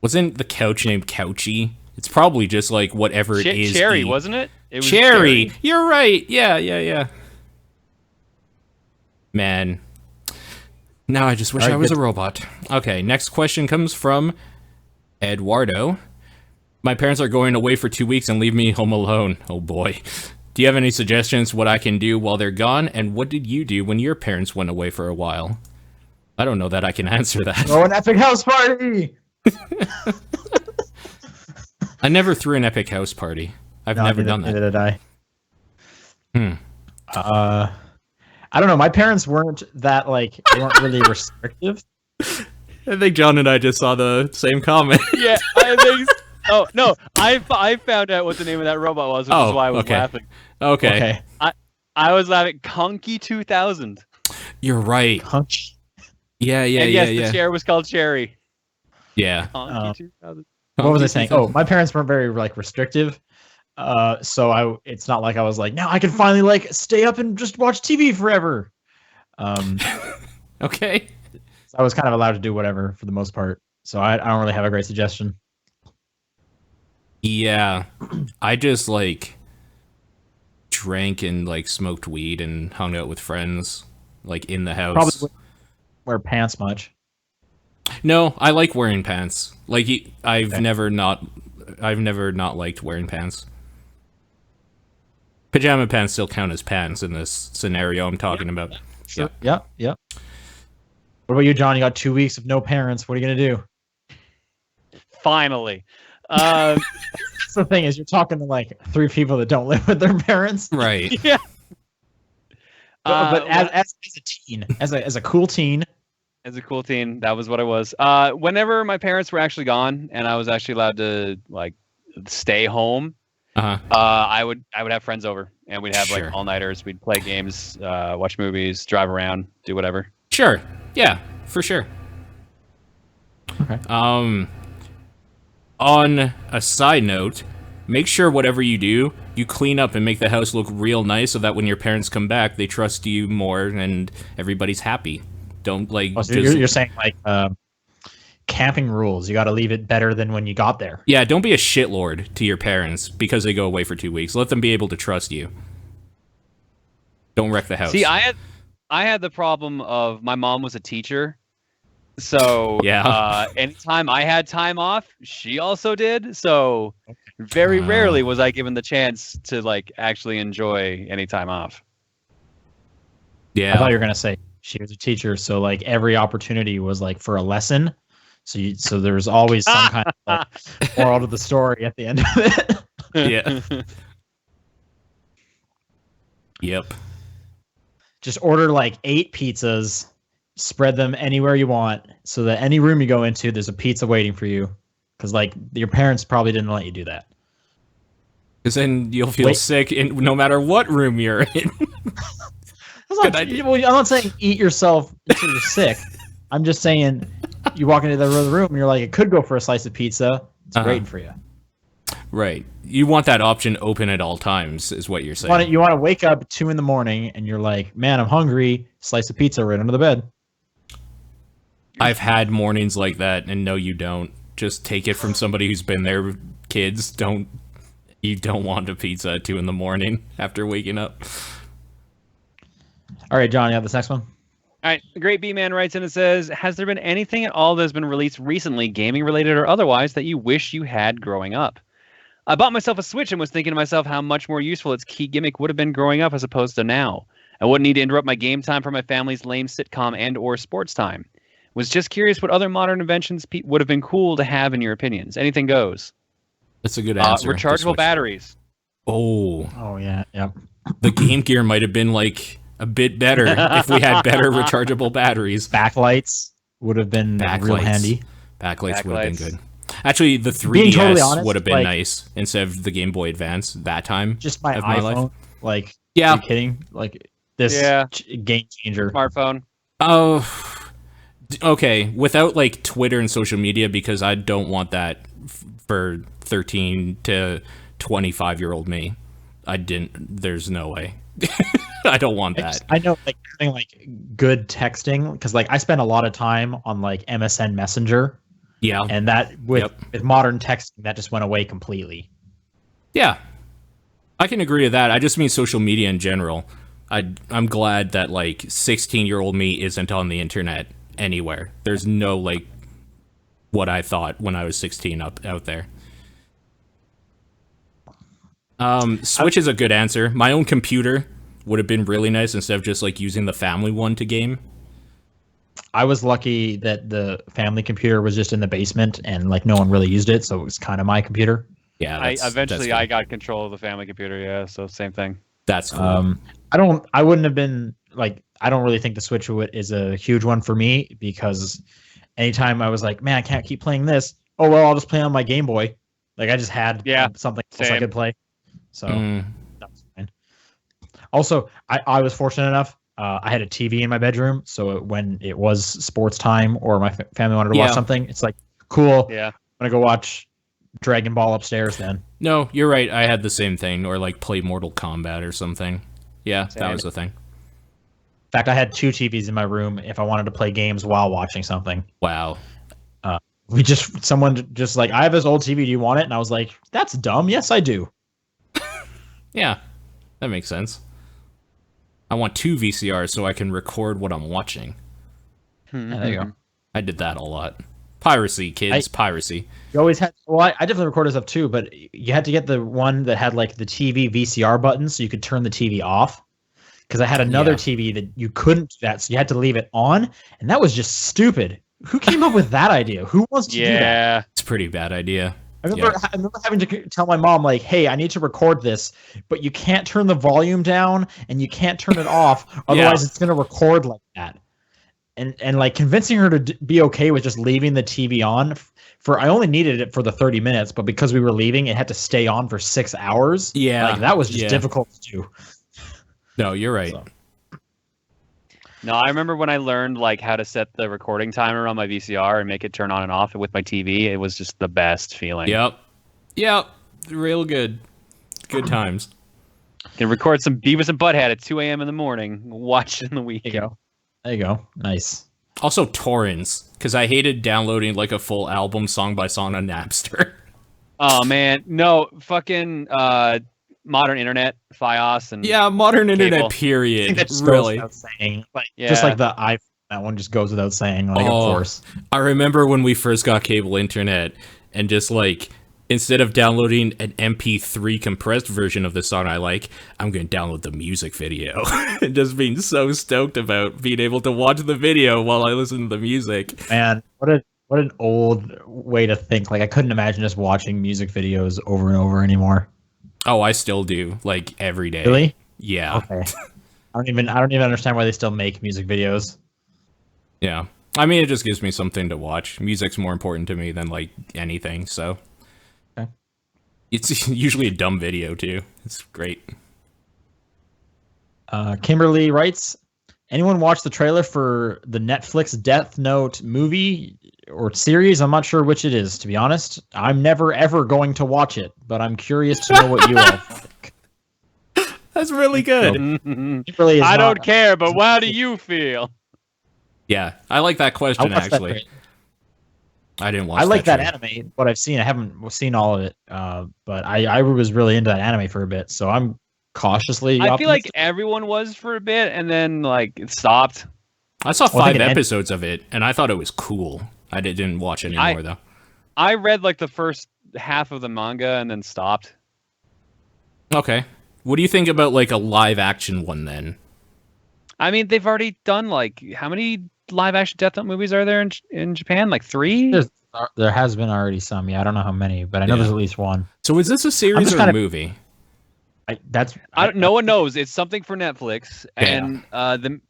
Wasn't the couch named Couchy? It's probably just like whatever it is. Cherry, wasn't it? It was Cherry. You're right. Yeah. Man. Now I just wish I was a robot. Okay, next question comes from Eduardo. My parents are going away for 2 weeks and leave me home alone. Oh boy. Do you have any suggestions what I can do while they're gone? And what did you do when your parents went away for a while? I don't know that I can answer that. Throw an epic house party! I never threw an epic house party. I've never done that. Neither did I. I don't know. My parents weren't that, like, they weren't really restrictive. I think John and I just saw the same comment. Yeah, I think. Oh no, I found out what the name of that robot was, which is why I was laughing. Okay. I was laughing. Conky 2000. You're right. Conky. Yeah. And yes, the chair was called Cherry. Yeah. Conky 2000. What was I saying? Oh, my parents weren't very like restrictive. So it's not like I was like, now I can finally like stay up and just watch TV forever. Okay. So I was kind of allowed to do whatever for the most part. So I don't really have a great suggestion. Yeah. I just like drank and like smoked weed and hung out with friends like in the house. Probably wouldn't wear pants much. No, I like wearing pants. Like I've never not liked wearing pants. Pajama pants still count as pants in this scenario I'm talking about. Sure. Yeah. What about you, John? You got 2 weeks of no parents. What are you gonna do? Finally. That's the thing is, you're talking to like 3 people that don't live with their parents. Right. Yeah. But as a teen, as a cool teen. As a cool teen, that was what I was. Whenever my parents were actually gone and I was actually allowed to like stay home, I would have friends over and we'd have like all-nighters. We'd play games, watch movies, drive around, do whatever. Sure. Yeah, for sure. Okay. On a side note, make sure whatever you do, you clean up and make the house look real nice so that when your parents come back, they trust you more and everybody's happy. Don't like. Oh, so you're saying like camping rules. You got to leave it better than when you got there. Yeah, don't be a shitlord to your parents because they go away for 2 weeks. Let them be able to trust you. Don't wreck the house. See, I had the problem of my mom was a teacher. So anytime I had time off, she also did. So very rarely was I given the chance to like actually enjoy any time off. Yeah. I thought you were gonna say she was a teacher, so like every opportunity was like for a lesson. So there was always some kind of like, moral to the story at the end of it. Yeah. Yep. Just order like 8 pizzas. Spread them anywhere you want so that any room you go into, there's a pizza waiting for you. Because, like, your parents probably didn't let you do that. Because then you'll feel sick no matter what room you're in. I'm not saying eat yourself until you're sick. I'm just saying you walk into the room and you're like, it could go for a slice of pizza. It's waiting for you. Right. You want that option open at all times, is what you're saying. You want to wake up at 2 a.m. and you're like, man, I'm hungry. Slice of pizza right under the bed. I've had mornings like that, and no, you don't. Just take it from somebody who's been there. Kids, you don't want a pizza at 2 a.m. after waking up. All right, John, you have this next one? All right, the Great B-Man writes in and says, has there been anything at all that has been released recently, gaming-related or otherwise, that you wish you had growing up? I bought myself a Switch and was thinking to myself how much more useful its key gimmick would have been growing up as opposed to now. I wouldn't need to interrupt my game time for my family's lame sitcom and or sports time. Was just curious what other modern inventions would have been cool to have in your opinions. Anything goes. That's a good answer. Rechargeable batteries. Oh yeah, yep. The Game Gear might have been like a bit better if we had better rechargeable batteries. Backlights would have been real handy. Backlights would have been good. Actually, the 3DS totally honest, would have been nice instead of the Game Boy Advance that time. Just my of iPhone. My life. Like, yeah. Are you kidding? Like this game changer. Smartphone. Oh. Okay, without like Twitter and social media, because I don't want that for 13 to 25-year-old me. There's no way. I don't want that. I know, like having like good texting, because like I spend a lot of time on like MSN Messenger, Yeah. and that with modern texting that just went away completely. Yeah. I can agree to that. I just mean social media in general. I'm glad that like 16-year-old me isn't on the internet anywhere. There's no like what I thought when I was 16 out there. Switch is a good answer. My own computer would have been really nice instead of just like using the family one to game. I was lucky that the family computer was just in the basement and like no one really used it, so it was kind of my computer. Yeah, I got control of the family computer. Yeah, so same thing. That's cool. I wouldn't have been like, I don't really think the Switch is a huge one for me, because anytime I was like, man, I can't keep playing this. Oh well, I'll just play on my Game Boy. Like I just had something else I could play. So that was fine. Also, I was fortunate enough. I had a TV in my bedroom, so when it was sports time or my family wanted to watch something, it's like, cool. Yeah, I'm gonna go watch Dragon Ball upstairs then. No, you're right. I had the same thing, or like play Mortal Kombat or something. Yeah, that was the thing. In fact, I had 2 TVs in my room if I wanted to play games while watching something. Wow. Someone just like, I have this old TV, do you want it? And I was like, that's dumb. Yes, I do. Yeah, that makes sense. I want 2 VCRs so I can record what I'm watching. Yeah, there you go. I did that a lot. Piracy, kids, piracy. You always had. Well, I definitely recorded stuff too, but you had to get the one that had like the TV VCR button, so you could turn the TV off. Because I had another TV that you couldn't do that, so you had to leave it on, and that was just stupid. Who came up with that idea? Who wants to do that? Yeah, It's a pretty bad idea. I remember having to tell my mom, like, hey, I need to record this, but you can't turn the volume down and you can't turn it off, otherwise it's going to record like that. And like convincing her to be okay with just leaving the TV on I only needed it for the 30 minutes, but because we were leaving, it had to stay on for 6 hours. Yeah. Like that was just difficult to do. No, you're right. So. No, I remember when I learned like how to set the recording timer on my VCR and make it turn on and off with my TV. It was just the best feeling. Yep. Real good. Good times. Can record some Beavis and Butthead at 2 a.m. in the morning. Watch it in the week. There you go. Nice. Also torrents, because I hated downloading like a full album song by song on Napster. Oh man, no, fucking modern internet, Fios, and modern internet. cable. Period. Just Really. goes without saying. Just like the iPhone, that one just goes without saying. Like, of course. I remember when we first got cable internet, and just like, instead of downloading an MP3 compressed version of the song I like, I'm going to download the music video. And just being so stoked about being able to watch the video while I listen to the music. Man, what an old way to think. Like, I couldn't imagine just watching music videos over and over anymore. Oh, I still do, like, every day. Really? Yeah. Okay. I don't even understand why they still make music videos. Yeah. I mean, it just gives me something to watch. Music's more important to me than, like, anything, so. Okay. It's usually a dumb video, too. It's great. Kimberly writes, anyone watch the trailer for the Netflix Death Note movie or series? I'm not sure which it is, to be honest. I'm never, ever going to watch it, but I'm curious to know what you all think. That's really good. Kimberly I don't care, but how do you feel? Yeah, I like that question, actually. I didn't watch I like that trailer. anime, what I've seen. I haven't seen all of it, but I was really into that anime for a bit, so I'm cautiously I feel like optimistic. everyone was for a bit, and then like it stopped. I saw Well, I 5 think it episodes of it, and I thought it was cool. I didn't watch any more, though. I read like the first half of the manga and then stopped. Okay. What do you think about, like, a live-action one, then? I mean, they've already done like how many live-action Death Note movies are there in Japan? Like 3? There has been already some. Yeah, I don't know how many, but I know there's at least one. So is this a series or a movie? No one knows. It's something for Netflix, and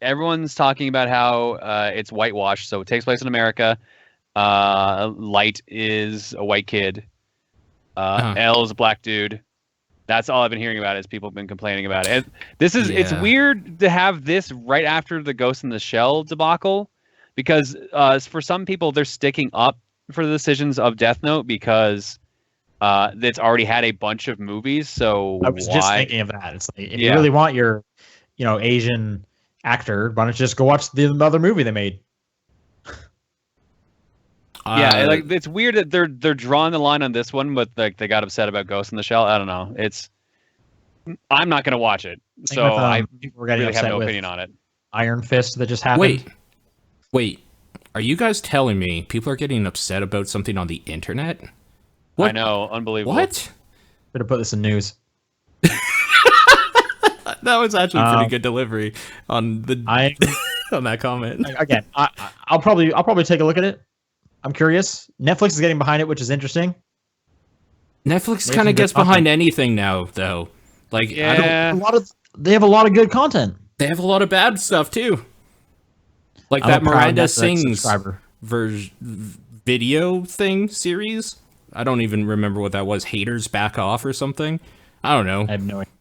everyone's talking about how it's whitewashed. So it takes place in America. Light is a white kid. L is a black dude. That's all I've been hearing about. Is people have been complaining about it. It's weird to have this right after the Ghost in the Shell debacle, because for some people they're sticking up for the decisions of Death Note because it's already had a bunch of movies. So I was just thinking of that. It's like, if Yeah. you really want your Asian actor, why don't you just go watch the other movie they made? Yeah, like it's weird that they're drawing the line on this one, but like they got upset about Ghost in the Shell. I don't know. I'm not gonna watch it, so I really have no opinion on it. Iron Fist that just happened. Wait, are you guys telling me people are getting upset about something on the internet? What? I know, unbelievable. What? Better put this in news. That was actually pretty good delivery on the on that comment. Again, I'll probably take a look at it. I'm curious. Netflix is getting behind it, which is interesting. Netflix kind of gets behind anything now, though. Like, yeah. They have a lot of good content. They have a lot of bad stuff too. Like that Miranda Sings video thing series. I don't even remember what that was. Haters Back Off or something. I don't know. I have no idea.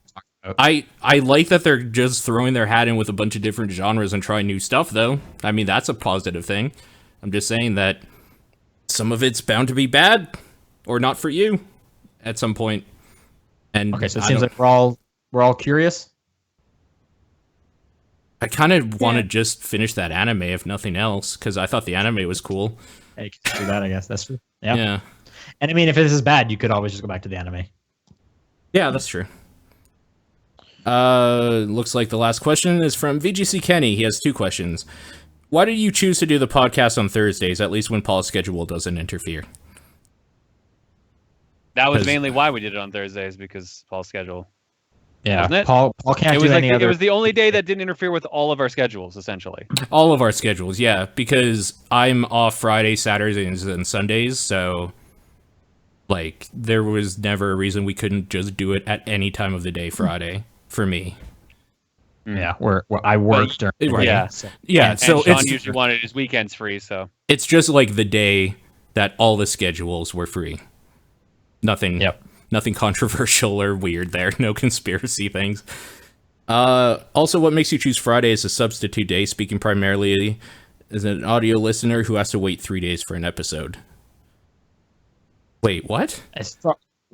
I like that they're just throwing their hat in with a bunch of different genres and trying new stuff, though. I mean, that's a positive thing. I'm just saying that some of it's bound to be bad or not for you at some point. And okay, so it seems like we're all curious. I kind of want to just finish that anime, if nothing else, because I thought the anime was cool. Yeah, you can do that, I guess. That's true. Yeah. Yeah. And I mean, if this is bad, you could always just go back to the anime. Yeah, that's true. Looks like the last question is from VGC Kenny. He has 2 questions. Why did you choose to do the podcast on Thursdays, at least when Paul's schedule doesn't interfere? That was mainly why we did it on Thursdays, because Paul's schedule. Yeah, wasn't it? Paul can't do any other. It was the only day that didn't interfere with all of our schedules, essentially. All of our schedules, yeah, because I'm off Fridays, Saturdays, and Sundays, so like there was never a reason we couldn't just do it at any time of the day Friday for me. Yeah, where I worked during the day. Yeah. And so Sean usually wanted his weekends free, so it's just like the day that all the schedules were free. Nothing. Yep. Nothing controversial or weird there. No conspiracy things. Also, what makes you choose Friday as a substitute day, speaking primarily as an audio listener who has to wait 3 days for an episode? Wait, what?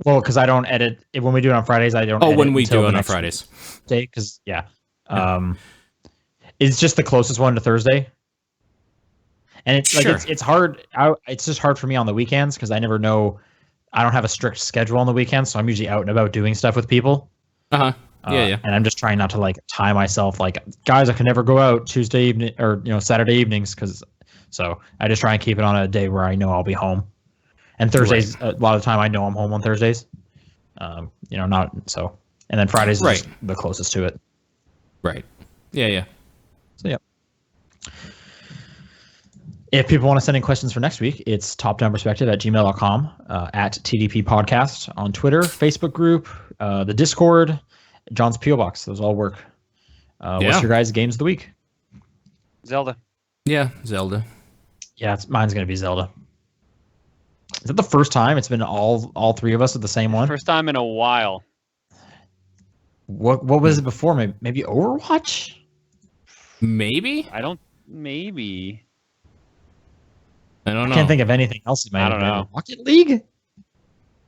Well, because I don't edit. When we do it on Fridays, I don't edit. Oh, when we do it on Fridays. Because, it's just the closest one to Thursday. And it's sure. Like it's hard. It's just hard for me on the weekends because I never know. I don't have a strict schedule on the weekends, so I'm usually out and about doing stuff with people. Yeah. And I'm just trying not to like tie myself. Like, guys, I can never go out Tuesday evening or Saturday evenings so I just try and keep it on a day where I know I'll be home. And Thursdays, a lot of the time, I know I'm home on Thursdays. Not so. And then Fridays is just the closest to it. Right. Yeah. So yeah. If people want to send in questions for next week, it's topdownperspective@gmail.com, at TDP Podcast on Twitter, Facebook group, the Discord, John's P.O. Box. Those all work. What's your guys' games of the week? Zelda. Yeah, Zelda. Yeah, mine's going to be Zelda. Is that the first time it's been all 3 of us at the same one? First time in a while. What was it before? Maybe Overwatch? Maybe? Maybe. I don't know. I can't think of anything else. I don't know. Rocket League?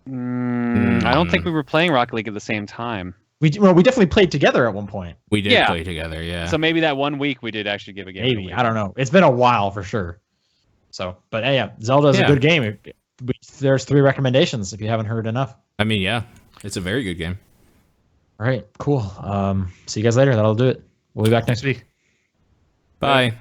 I don't think we were playing Rocket League at the same time. We definitely played together at one point. We did play together, yeah. So maybe that one week we did actually give a game. Maybe. I don't know. It's been a while for sure. So, but yeah, Zelda is a good game. There's 3 recommendations if you haven't heard enough. I mean, yeah, it's a very good game. All right, cool. See you guys later. That'll do it. We'll be back next week. Bye.